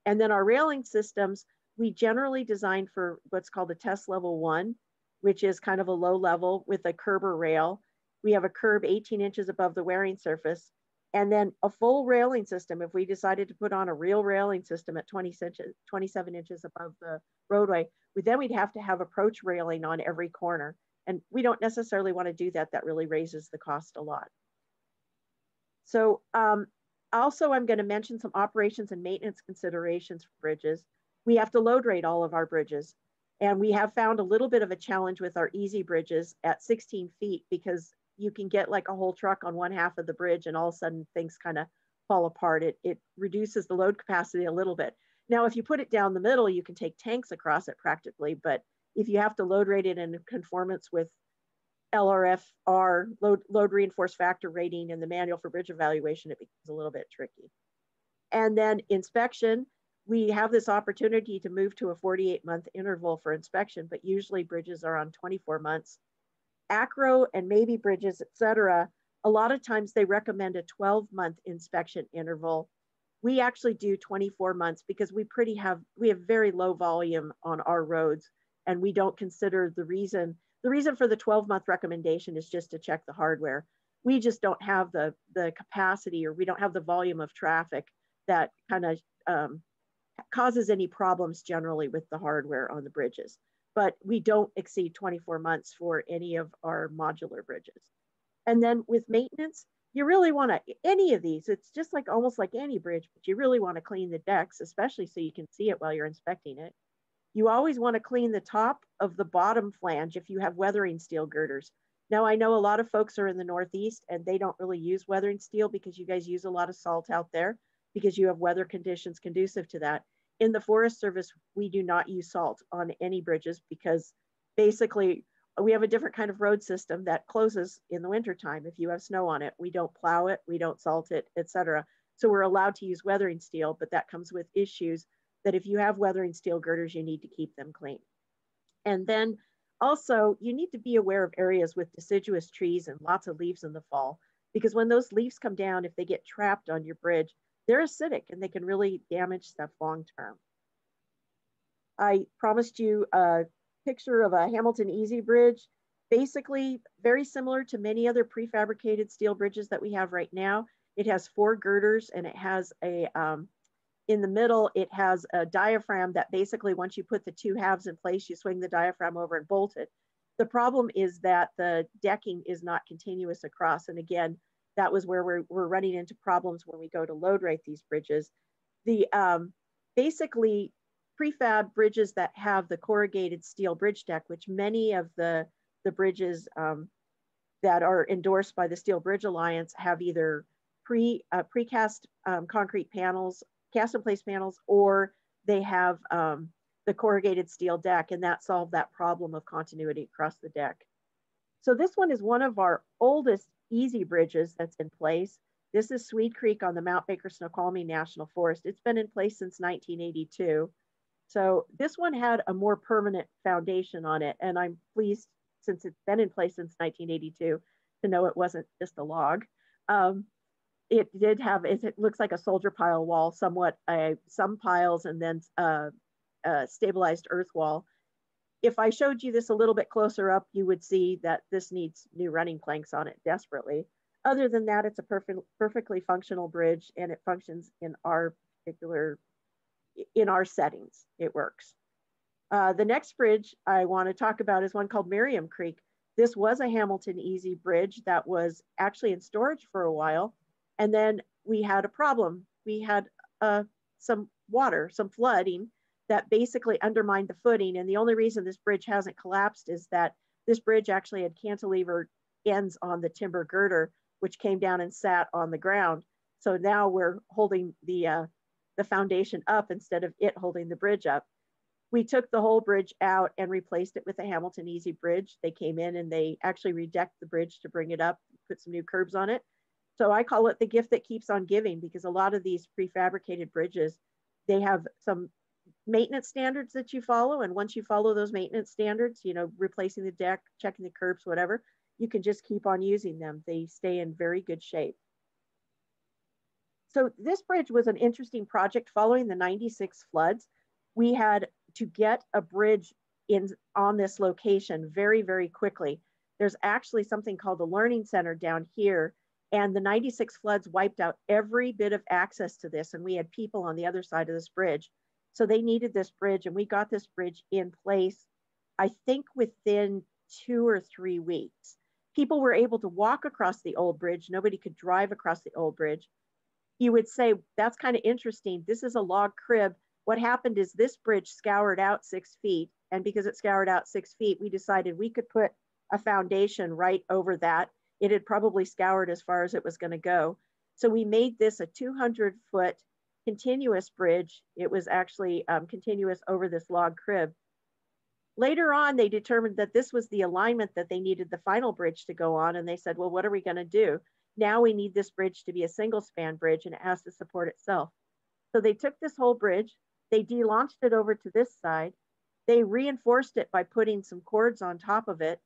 And then our railing systems, we generally design for what's called a test level 1, which is kind of a low level with a curb or rail. We have a curb 18 inches above the wearing surface. And then a full railing system, if we decided to put on a real railing system at 27 inches above the roadway, then we'd have to have approach railing on every corner. And we don't necessarily want to do that. That really raises the cost a lot. So also, I'm going to mention some operations and maintenance considerations for bridges. We have to load rate all of our bridges. And we have found a little bit of a challenge with our easy bridges at 16 feet because you can get like a whole truck on one half of the bridge and all of a sudden things kind of fall apart. It reduces the load capacity a little bit. Now, if you put it down the middle, you can take tanks across it practically. But if you have to load rate it in conformance with LRFR, load reinforced factor rating, and the manual for bridge evaluation, it becomes a little bit tricky. And then inspection, we have this opportunity to move to a 48-month interval for inspection, but usually bridges are on 24 months. Acro and maybe bridges, et cetera, a lot of times they recommend a 12-month inspection interval. We actually do 24 months because we have very low volume on our roads, and we don't consider the reason for the 12-month recommendation is just to check the hardware. We just don't have the capacity, or we don't have the volume of traffic that kind of causes any problems generally with the hardware on the bridges. But we don't exceed 24 months for any of our modular bridges. And then with maintenance, you really want to, any of these, it's just like almost like any bridge, but you really want to clean the decks, especially so you can see it while you're inspecting it. You always want to clean the top of the bottom flange if you have weathering steel girders. Now, I know a lot of folks are in the Northeast and they don't really use weathering steel because you guys use a lot of salt out there because you have weather conditions conducive to that. In the Forest Service, we do not use salt on any bridges because basically we have a different kind of road system that closes in the wintertime. If you have snow on it, we don't plow it, we don't salt it, etc. So we're allowed to use weathering steel, but that comes with issues that if you have weathering steel girders, you need to keep them clean. And then also you need to be aware of areas with deciduous trees and lots of leaves in the fall, because when those leaves come down, if they get trapped on your bridge, they're acidic and they can really damage stuff long term. I promised you a picture of a Hamilton Easy Bridge, basically very similar to many other prefabricated steel bridges that we have right now. It has 4 girders and it has a, in the middle, it has a diaphragm that basically once you put the 2 halves in place, you swing the diaphragm over and bolt it. The problem is that the decking is not continuous across. And again, that was where we're running into problems when we go to load rate these bridges. The basically prefab bridges that have the corrugated steel bridge deck, which many of the bridges that are endorsed by the Steel Bridge Alliance have either precast concrete panels, cast in place panels, or they have the corrugated steel deck, and that solved that problem of continuity across the deck. So this one is one of our oldest easy bridges that's in place. This is Swede Creek on the Mount Baker Snoqualmie National Forest. It's been in place since 1982. So this one had a more permanent foundation on it. And I'm pleased, since it's been in place since 1982, to know it wasn't just a log. It did have, it looks like a soldier pile wall, somewhat some piles and then stabilized earth wall. If I showed you this a little bit closer up, you would see that this needs new running planks on it desperately. Other than that, it's a perfectly functional bridge, and it functions in our settings. It works. The next bridge I want to talk about is one called Miriam Creek. This was a Hamilton Easy Bridge that was actually in storage for a while. And then we had a problem. We had some water, some flooding that basically undermined the footing. And the only reason this bridge hasn't collapsed is that this bridge actually had cantilever ends on the timber girder, which came down and sat on the ground. So now we're holding the foundation up instead of it holding the bridge up. We took the whole bridge out and replaced it with a Hamilton Easy Bridge. They came in and they actually redecked the bridge to bring it up, put some new curbs on it. So I call it the gift that keeps on giving, because a lot of these prefabricated bridges, they have some maintenance standards that you follow. And once you follow those maintenance standards, you know, replacing the deck, checking the curbs, whatever, you can just keep on using them. They stay in very good shape. So this bridge was an interesting project following the 96 floods. We had to get a bridge on this location very, very quickly. There's actually something called the Learning Center down here, and the 96 floods wiped out every bit of access to this, and we had people on the other side of this bridge. So they needed this bridge, and we got this bridge in place, I think within 2 or 3 weeks. People were able to walk across the old bridge. Nobody could drive across the old bridge. You would say, that's kind of interesting. This is a log crib. What happened is this bridge scoured out 6 feet. And because it scoured out 6 feet, we decided we could put a foundation right over that. It had probably scoured as far as it was going to go. So we made this a 200-foot continuous bridge. It was actually continuous over this log crib. Later on, they determined that this was the alignment that they needed the final bridge to go on. And they said, well, what are we going to do? Now we need this bridge to be a single span bridge, and it has to support itself. So they took this whole bridge, they de-launched it over to this side, they reinforced it by putting some cords on top of it,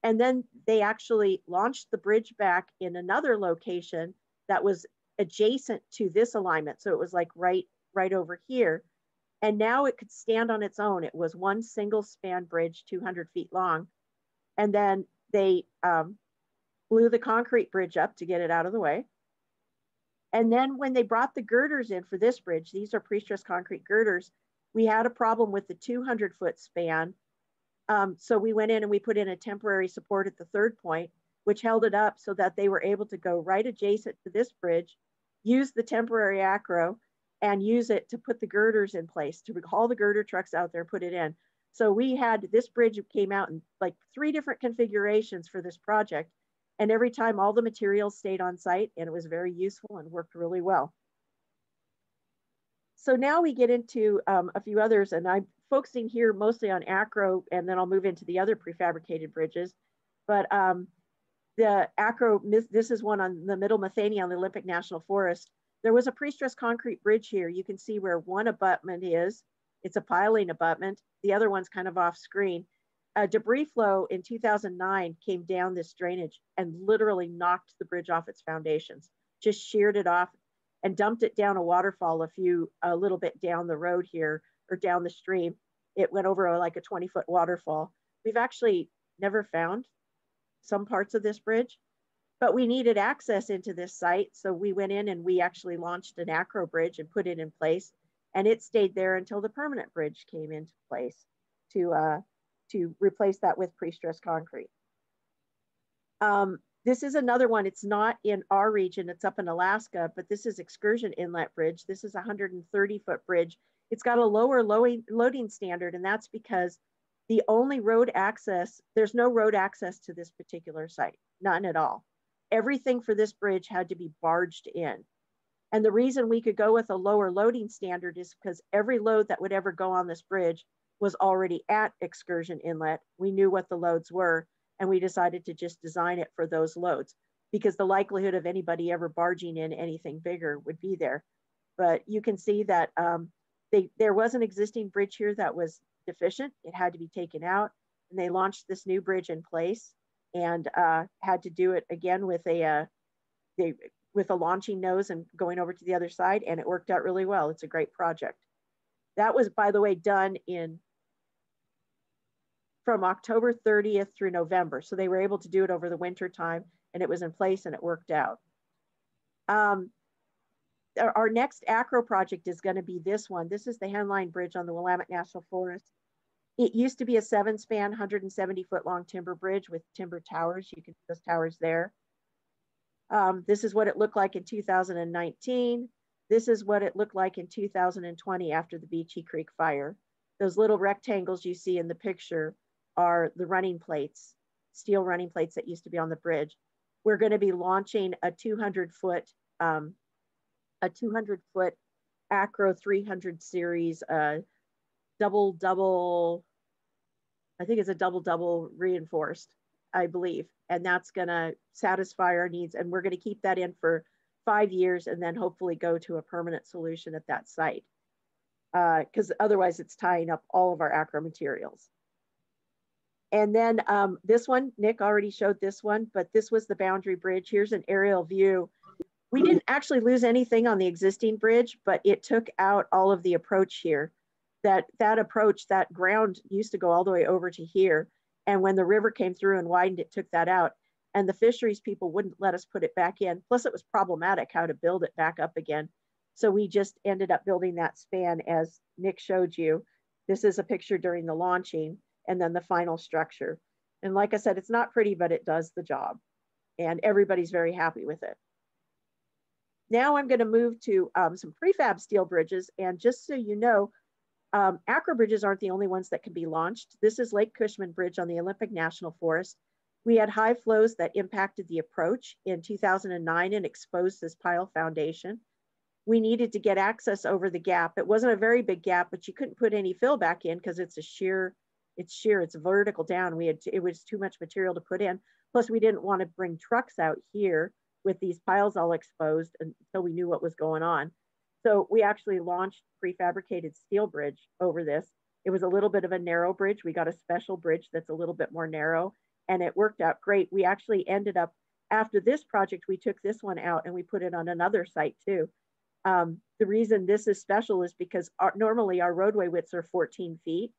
and then they actually launched the bridge back in another location that was adjacent to this alignment. So it was like right over here. And now it could stand on its own. It was one single span bridge, 200 feet long. And then they blew the concrete bridge up to get it out of the way. And then when they brought the girders in for this bridge, these are pre-stressed concrete girders, we had a problem with the 200-foot span. So we went in and we put in a temporary support at the third point, which held it up so that they were able to go right adjacent to this bridge, use the temporary acro, and use it to put the girders in place, to haul the girder trucks out there and put it in. So we had, this bridge came out in like 3 different configurations for this project. And every time all the materials stayed on site, and it was very useful and worked really well. So now we get into a few others, and I'm focusing here mostly on acro, and then I'll move into the other prefabricated bridges. But the acro, this is one on the Middle Methania on the Olympic National Forest. There was a pre-stressed concrete bridge here. You can see where one abutment is. It's a piling abutment. The other one's kind of off screen. A debris flow in 2009 came down this drainage and literally knocked the bridge off its foundations, just sheared it off and dumped it down a waterfall a little bit down the road here, or down the stream. It went over like a 20-foot waterfall. We've actually never found some parts of this bridge, but we needed access into this site. So we went in and we actually launched an acro bridge and put it in place. And it stayed there until the permanent bridge came into place to replace that with pre-stressed concrete. This is another one. It's not in our region, it's up in Alaska, but this is Excursion Inlet Bridge. This is a 130-foot bridge. It's got a lower loading standard, and that's because the only road access, there's no road access to this particular site, none at all. Everything for this bridge had to be barged in. And the reason we could go with a lower loading standard is because every load that would ever go on this bridge was already at Excursion Inlet. We knew what the loads were, and we decided to just design it for those loads because the likelihood of anybody ever barging in anything bigger would be there. But you can see that there was an existing bridge here that was deficient. It had to be taken out, and they launched this new bridge in place and had to do it again with a launching nose and going over to the other side, and it worked out really well. It's a great project. That was, by the way, done from October 30th through November. So they were able to do it over the winter time, and it was in place and it worked out. Our next acro project is going to be this one. This is the Henline Bridge on the Willamette National Forest. It used to be a 7-span, 170-foot long timber bridge with timber towers. You can see those towers there. This is what it looked like in 2019. This is what it looked like in 2020 after the Beachy Creek fire. Those little rectangles you see in the picture are the running plates, steel running plates that used to be on the bridge. We're going to be launching a 200-foot Acro 300 series double, I think it's a double reinforced, I believe. And that's going to satisfy our needs. And we're going to keep that in for 5 years and then hopefully go to a permanent solution at that site. because otherwise it's tying up all of our acro materials. And then this one, Nick already showed this one, but this was the boundary bridge. Here's an aerial view. We didn't actually lose anything on the existing bridge, but it took out all of the approach here. That approach, that ground used to go all the way over to here. And when the river came through and widened, it took that out. And the fisheries people wouldn't let us put it back in. Plus it was problematic how to build it back up again. So we just ended up building that span as Nick showed you. This is a picture during the launching and then the final structure. And like I said, it's not pretty, but it does the job. And everybody's very happy with it. Now I'm going to move to some prefab steel bridges. And just so you know, acro bridges aren't the only ones that can be launched. This is Lake Cushman Bridge on the Olympic National Forest. We had high flows that impacted the approach in 2009 and exposed this pile foundation. We needed to get access over the gap. It wasn't a very big gap, but you couldn't put any fill back in because it's it's vertical down. It was too much material to put in. Plus we didn't want to bring trucks out here with these piles all exposed until we knew what was going on. So we actually launched prefabricated steel bridge over this. It was a little bit of a narrow bridge. We got a special bridge that's a little bit more narrow, and it worked out great. We actually ended up, after this project, we took this one out and we put it on another site too. The reason this is special is because normally our roadway widths are 14 feet,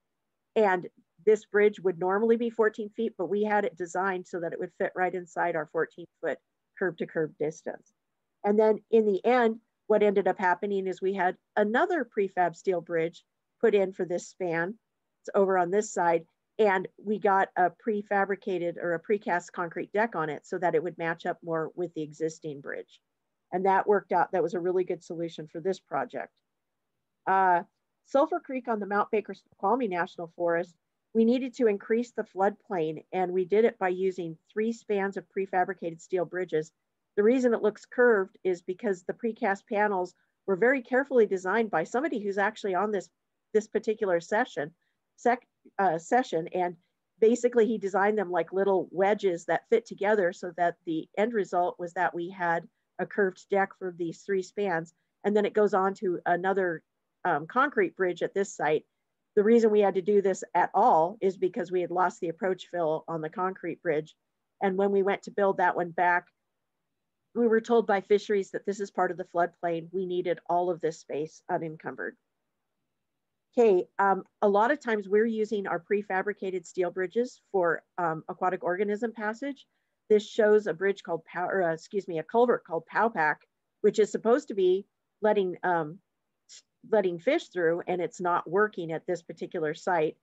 and this bridge would normally be 14 feet, but we had it designed so that it would fit right inside our 14-foot curb to curb distance. And then in the end, what ended up happening is we had another prefab steel bridge put in for this span. It's over on this side, and we got a prefabricated or a precast concrete deck on it so that it would match up more with the existing bridge. And that worked out. That was a really good solution for this project. Sulphur Creek on the Mount Baker Snoqualmie National Forest, we needed to increase the floodplain, and we did it by using 3 spans of prefabricated steel bridges. The reason it looks curved is because the precast panels were very carefully designed by somebody who's actually on this particular session, and basically he designed them like little wedges that fit together so that the end result was that we had a curved deck for these 3 spans. And then it goes on to another concrete bridge at this site. The reason we had to do this at all is because we had lost the approach fill on the concrete bridge. And when we went to build that one back, we were told by fisheries that this is part of the floodplain. We needed all of this space unencumbered. Okay, a lot of times we're using our prefabricated steel bridges for aquatic organism passage. This shows a bridge called a culvert called Powpack, which is supposed to be letting fish through, and it's not working at this particular site.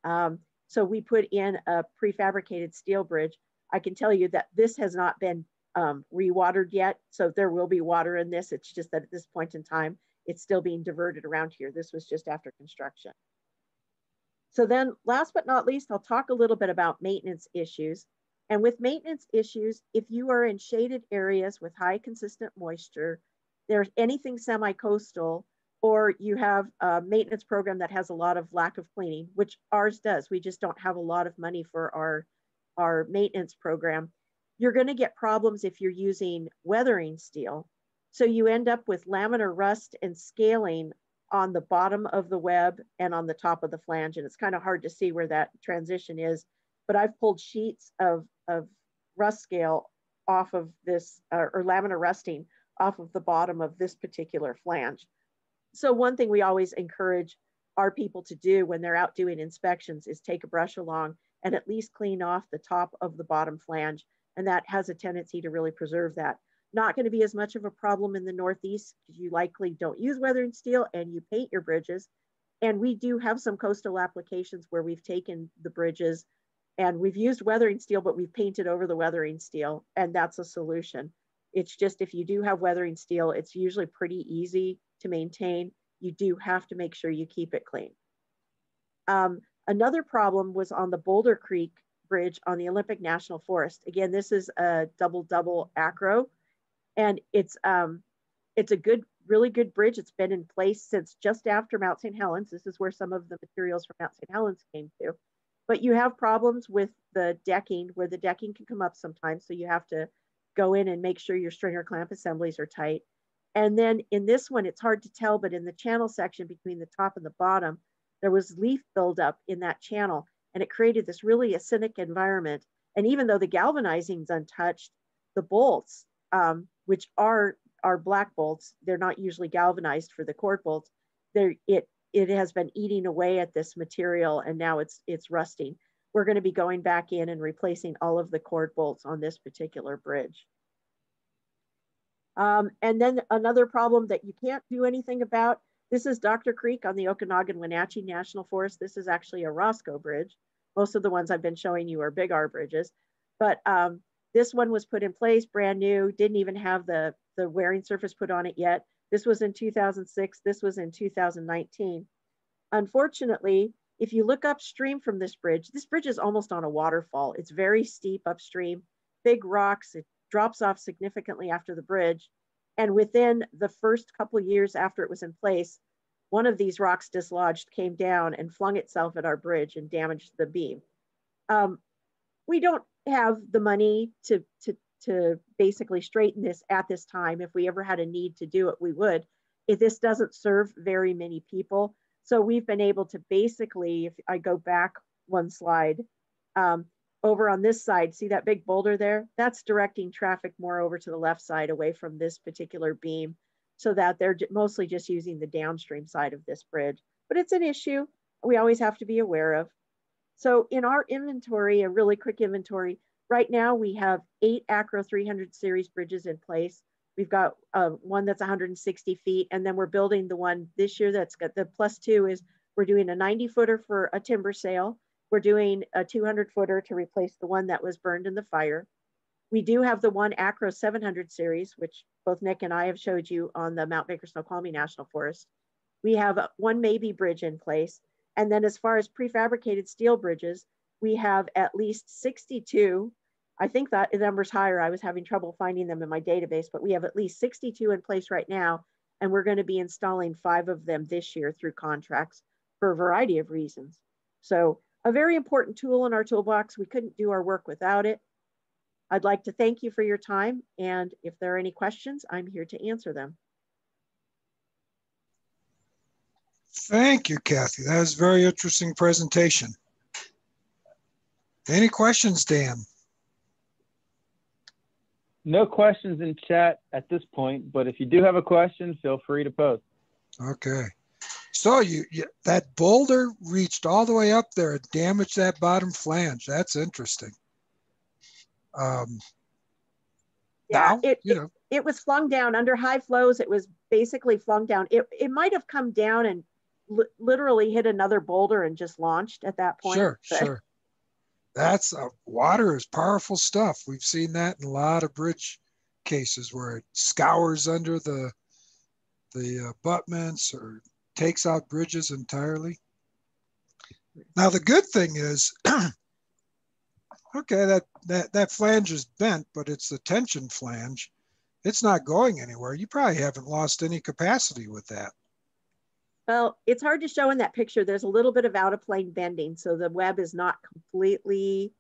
So we put in a prefabricated steel bridge. I can tell you that this has not been rewatered yet, so there will be water in this. It's just that at this point in time, it's still being diverted around here. This was just after construction. So then last but not least, I'll talk a little bit about maintenance issues. And with maintenance issues, if you are in shaded areas with high consistent moisture, there's anything semi-coastal, or you have a maintenance program that has a lot of lack of cleaning, which ours does. We just don't have a lot of money for our maintenance program. You're going to get problems if you're using weathering steel. So you end up with laminar rust and scaling on the bottom of the web and on the top of the flange. And it's kind of hard to see where that transition is, but I've pulled sheets of rust scale off of this, or laminar rusting off of the bottom of this particular flange. So one thing we always encourage our people to do when they're out doing inspections is take a brush along and at least clean off the top of the bottom flange. And that has a tendency to really preserve that. Not going to be as much of a problem in the Northeast because you likely don't use weathering steel and you paint your bridges. And we do have some coastal applications where we've taken the bridges and we've used weathering steel, but we've painted over the weathering steel, and that's a solution. It's just if you do have weathering steel, it's usually pretty easy to maintain. You do have to make sure you keep it clean. Another problem was on the Boulder Creek Bridge on the Olympic National Forest. Again, this is a double acro, and it's a really good bridge. It's been in place since just after Mount St. Helens. This is where some of the materials from Mount St. Helens came to. But you have problems with the decking, where the decking can come up sometimes. So you have to go in and make sure your stringer clamp assemblies are tight. And then in this one, it's hard to tell, but in the channel section between the top and the bottom, there was leaf buildup in that channel, and it created this really acidic environment. And even though the galvanizing is untouched, the bolts, which are black bolts, they're not usually galvanized for the cord bolts, it has been eating away at this material, and now it's rusting. We're going to be going back in and replacing all of the cord bolts on this particular bridge. And then another problem that you can't do anything about, this is Dr. Creek on the Okanagan-Wenatchee National Forest. This is actually a Roscoe bridge. Most of the ones I've been showing you are Big R bridges, but this one was put in place, brand new, didn't even have the wearing surface put on it yet. This was in 2006, this was in 2019. Unfortunately, if you look upstream from this bridge is almost on a waterfall. It's very steep upstream, big rocks, it drops off significantly after the bridge. And within the first couple of years after it was in place, one of these rocks dislodged, came down and flung itself at our bridge and damaged the beam. We don't have the money to basically straighten this at this time. If we ever had a need to do it, we would. If this doesn't serve very many people. So we've been able to basically, if I go back one slide, over on this side, see that big boulder there? That's directing traffic more over to the left side away from this particular beam, so that they're mostly just using the downstream side of this bridge. But it's an issue we always have to be aware of. So in our inventory, a really quick inventory, right now we have 8 Acro 300 series bridges in place. We've got one that's 160 feet, and then we're building the one this year that's got the +2 is we're doing a 90-footer for a timber sale. We're doing a 200-footer to replace the one that was burned in the fire. We do have the one Acro 700 series, which both Nick and I have showed you on the Mount Baker Snoqualmie National Forest. We have one Maybe bridge in place. And then as far as prefabricated steel bridges, we have at least 62. I think that number's higher. I was having trouble finding them in my database, but we have at least 62 in place right now. And we're going to be installing 5 of them this year through contracts for a variety of reasons. So a very important tool in our toolbox. We couldn't do our work without it. I'd like to thank you for your time. And if there are any questions, I'm here to answer them. Thank you, Kathy. That was a very interesting presentation. Any questions, Dan? No questions in chat at this point, but if you do have a question, feel free to post. Okay. So that boulder reached all the way up there and damaged that bottom flange. That's interesting. Yeah, it was flung down under high flows. It was basically flung down. It might have come down and literally hit another boulder and just launched at that point. Sure, sure. That's water is powerful stuff. We've seen that in a lot of bridge cases where it scours under the abutments or takes out bridges entirely. Now the good thing is, okay, that flange is bent, but it's the tension flange. It's not going anywhere. You probably haven't lost any capacity with that. Well, it's hard to show in that picture. There's a little bit of out of plane bending, so the web is not completely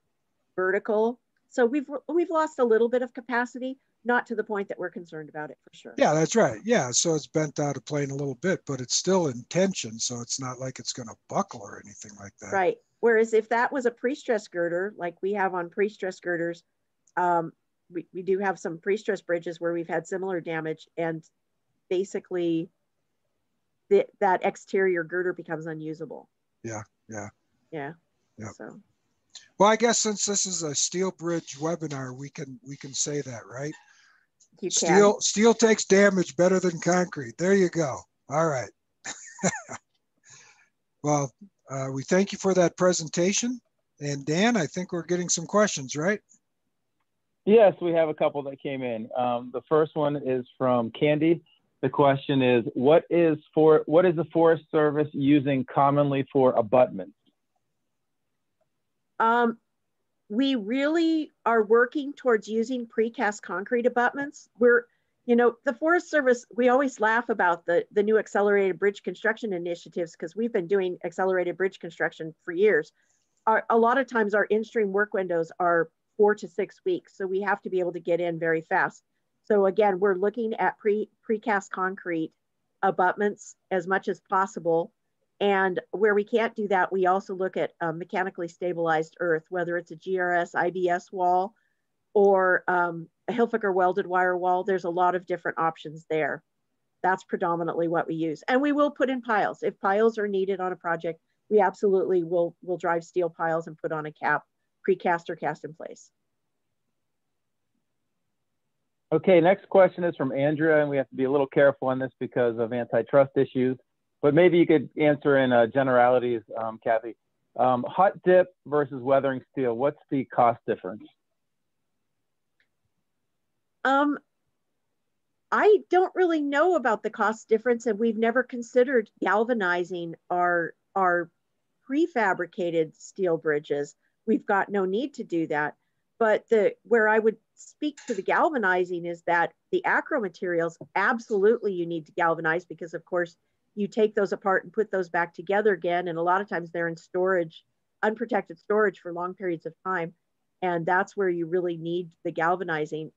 vertical. So we've lost a little bit of capacity, not to the point that we're concerned about it for sure. Yeah, that's right. Yeah, so it's bent out of plane a little bit, but it's still in tension, so it's not like it's going to buckle or anything like that. Right. Whereas if that was a pre-stress girder, like we have on pre-stress girders, we do have some pre-stress bridges where we've had similar damage, and basically that exterior girder becomes unusable. Yeah. So, well, I guess since this is a steel bridge webinar, we can say that, right? You can. Steel takes damage better than concrete. There you go. All right. Well, we thank you for that presentation. And Dan, I think we're getting some questions, right? Yes, we have a couple that came in. The first one is from Candy. The question is, what is the Forest Service using commonly for abutments? We really are working towards using precast concrete abutments. The Forest Service, we always laugh about the new accelerated bridge construction initiatives because we've been doing accelerated bridge construction for years. A lot of times our in-stream work windows are 4 to 6 weeks, so we have to be able to get in very fast. So again, we're looking at precast concrete abutments as much as possible. And where we can't do that, we also look at mechanically stabilized earth, whether it's a GRS, IBS wall, or a Hilfiger welded wire wall. There's a lot of different options there. That's predominantly what we use. And we will put in piles. If piles are needed on a project, we absolutely will drive steel piles and put on a cap, precast or cast in place. Okay, next question is from Andrea, and we have to be a little careful on this because of antitrust issues, but maybe you could answer in generalities, Kathy. Hot dip versus weathering steel, what's the cost difference? I don't really know about the cost difference, and we've never considered galvanizing our prefabricated steel bridges. We've got no need to do that. But where I would speak to the galvanizing is that the acro materials, absolutely you need to galvanize, because of course you take those apart and put those back together again. And a lot of times they're in storage, unprotected storage for long periods of time. And that's where you really need the galvanizing.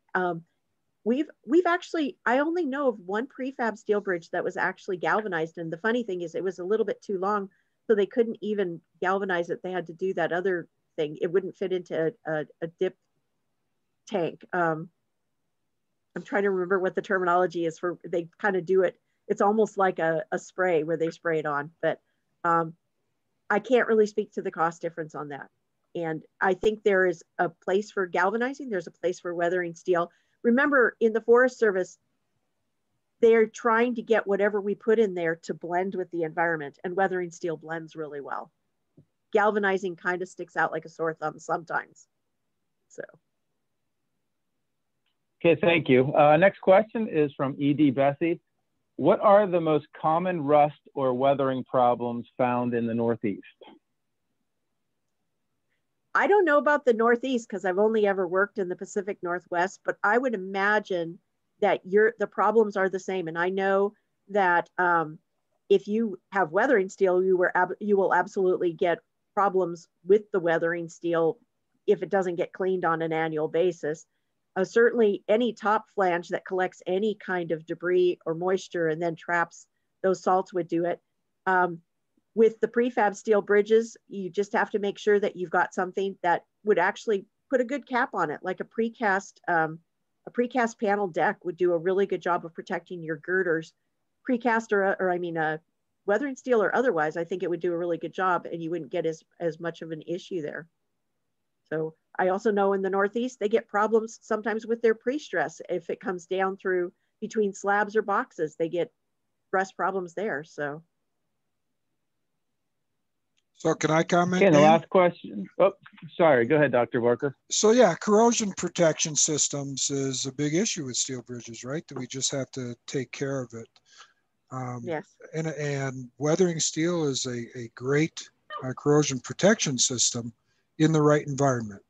We've actually, I only know of one prefab steel bridge that was actually galvanized. And the funny thing is it was a little bit too long, so they couldn't even galvanize it. They had to do that other thing. It wouldn't fit into a dip tank. I'm trying to remember what the terminology is for, they kind of do it. It's almost like a spray where they spray it on, but I can't really speak to the cost difference on that. And I think there is a place for galvanizing. There's a place for weathering steel. Remember, in the Forest Service, they're trying to get whatever we put in there to blend with the environment, and weathering steel blends really well. Galvanizing kind of sticks out like a sore thumb sometimes. So. Okay, thank you. Next question is from E.D. Bessie. What are the most common rust or weathering problems found in the Northeast? I don't know about the Northeast because I've only ever worked in the Pacific Northwest, but I would imagine that the problems are the same. And I know that if you have weathering steel, you will absolutely get problems with the weathering steel if it doesn't get cleaned on an annual basis. Certainly any top flange that collects any kind of debris or moisture and then traps those salts would do it. With the prefab steel bridges, you just have to make sure that you've got something that would actually put a good cap on it, like a precast panel deck would do a really good job of protecting your girders. Precast or weathering steel or otherwise, I think it would do a really good job, and you wouldn't get as much of an issue there. So I also know in the Northeast, they get problems sometimes with their pre-stress. If it comes down through between slabs or boxes, they get rust problems there, so. So can I comment? Okay, the last question. Oh, sorry. Go ahead, Dr. Barker. So yeah, corrosion protection systems is a big issue with steel bridges, right? That we just have to take care of it. Yes. And weathering steel is a great corrosion protection system in the right environment.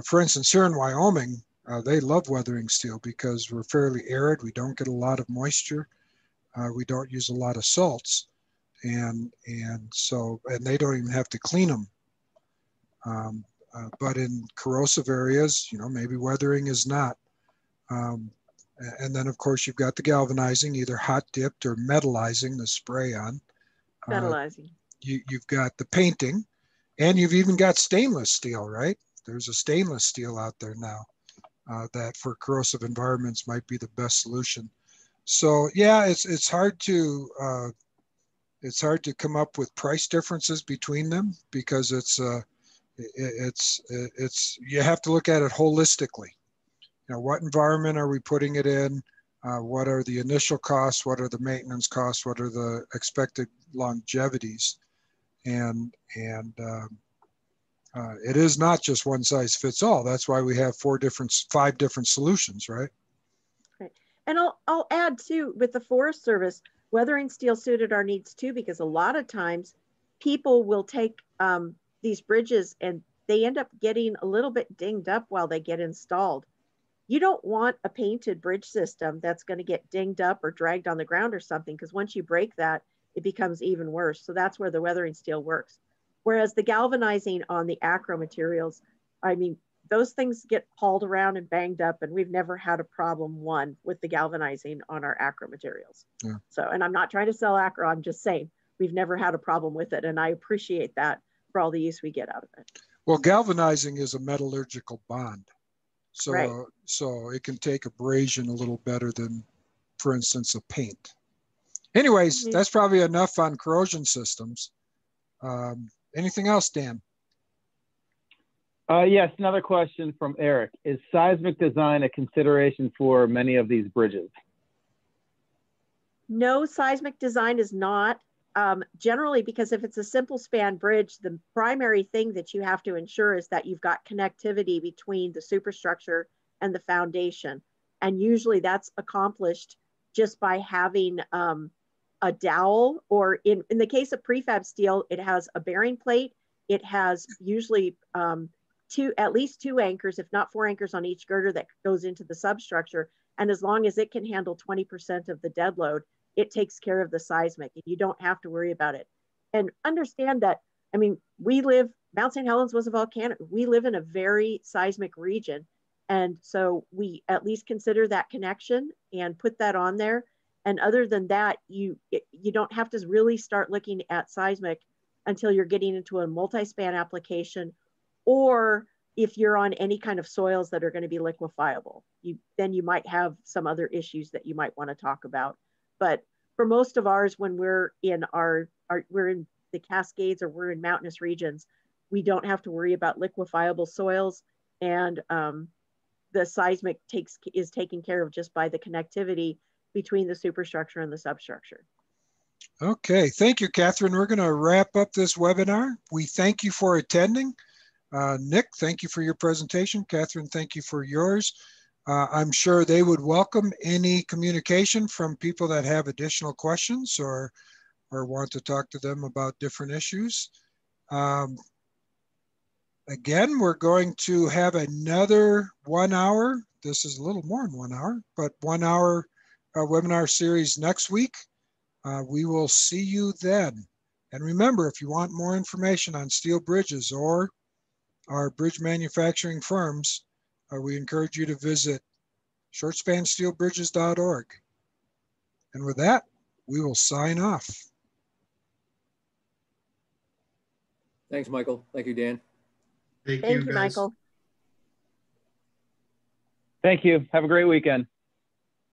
For instance, here in Wyoming, they love weathering steel because we're fairly arid. We don't get a lot of moisture. We don't use a lot of salts. And they don't even have to clean them. But in corrosive areas, maybe weathering is not. And then of course you've got the galvanizing, either hot dipped or metallizing, the spray on. Metallizing. You've got the painting, and you've even got stainless steel, right? There's a stainless steel out there now that for corrosive environments might be the best solution. So yeah, it's hard to come up with price differences between them because you have to look at it holistically. What environment are we putting it in? What are the initial costs? What are the maintenance costs? What are the expected longevities? And it is not just one size fits all. That's why we have 5 different solutions, right? Right. And I'll add too, with the Forest Service, weathering steel suited our needs too, because a lot of times people will take these bridges and they end up getting a little bit dinged up while they get installed. You don't want a painted bridge system that's going to get dinged up or dragged on the ground or something, because once you break that, it becomes even worse. So that's where the weathering steel works. Whereas the galvanizing on the acro materials, those things get hauled around and banged up, and we've never had a problem, one, with the galvanizing on our Acro materials. Yeah. So, and I'm not trying to sell Acro, I'm just saying we've never had a problem with it. And I appreciate that for all the use we get out of it. Well, galvanizing is a metallurgical bond. So, right. So it can take abrasion a little better than, for instance, a paint. Anyways, that's probably enough on corrosion systems. Anything else, Dan? Yes, another question from Eric. Is seismic design a consideration for many of these bridges? No, seismic design is not. Generally, because if it's a simple span bridge, the primary thing that you have to ensure is that you've got connectivity between the superstructure and the foundation. And usually that's accomplished just by having a dowel, or in the case of prefab steel, it has a bearing plate. It has usually at least two anchors, if not 4 anchors on each girder that goes into the substructure. And as long as it can handle 20% of the dead load, it takes care of the seismic, and you don't have to worry about it. And understand that, I mean, Mount St. Helens was a volcano. We live in a very seismic region. And so we at least consider that connection and put that on there. And other than that, you don't have to really start looking at seismic until you're getting into a multi-span application, or if you're on any kind of soils that are going to be liquefiable. Then you might have some other issues that you might want to talk about. But for most of ours, when we're in we're in the Cascades or we're in mountainous regions, we don't have to worry about liquefiable soils, and the seismic is taken care of just by the connectivity between the superstructure and the substructure. Okay, thank you, Catherine. We're going to wrap up this webinar. We thank you for attending. Nick, thank you for your presentation. Catherine, thank you for yours. I'm sure they would welcome any communication from people that have additional questions or want to talk to them about different issues. Again, we're going to have another 1 hour. This is a little more than 1 hour, but 1 hour webinar series next week. We will see you then. And remember, if you want more information on steel bridges or our bridge manufacturing firms, we encourage you to visit shortspansteelbridges.org. And with that, we will sign off. Thanks, Michael. Thank you, Dan. Thank Thank you, you, guys. Michael. Thank you. Have a great weekend.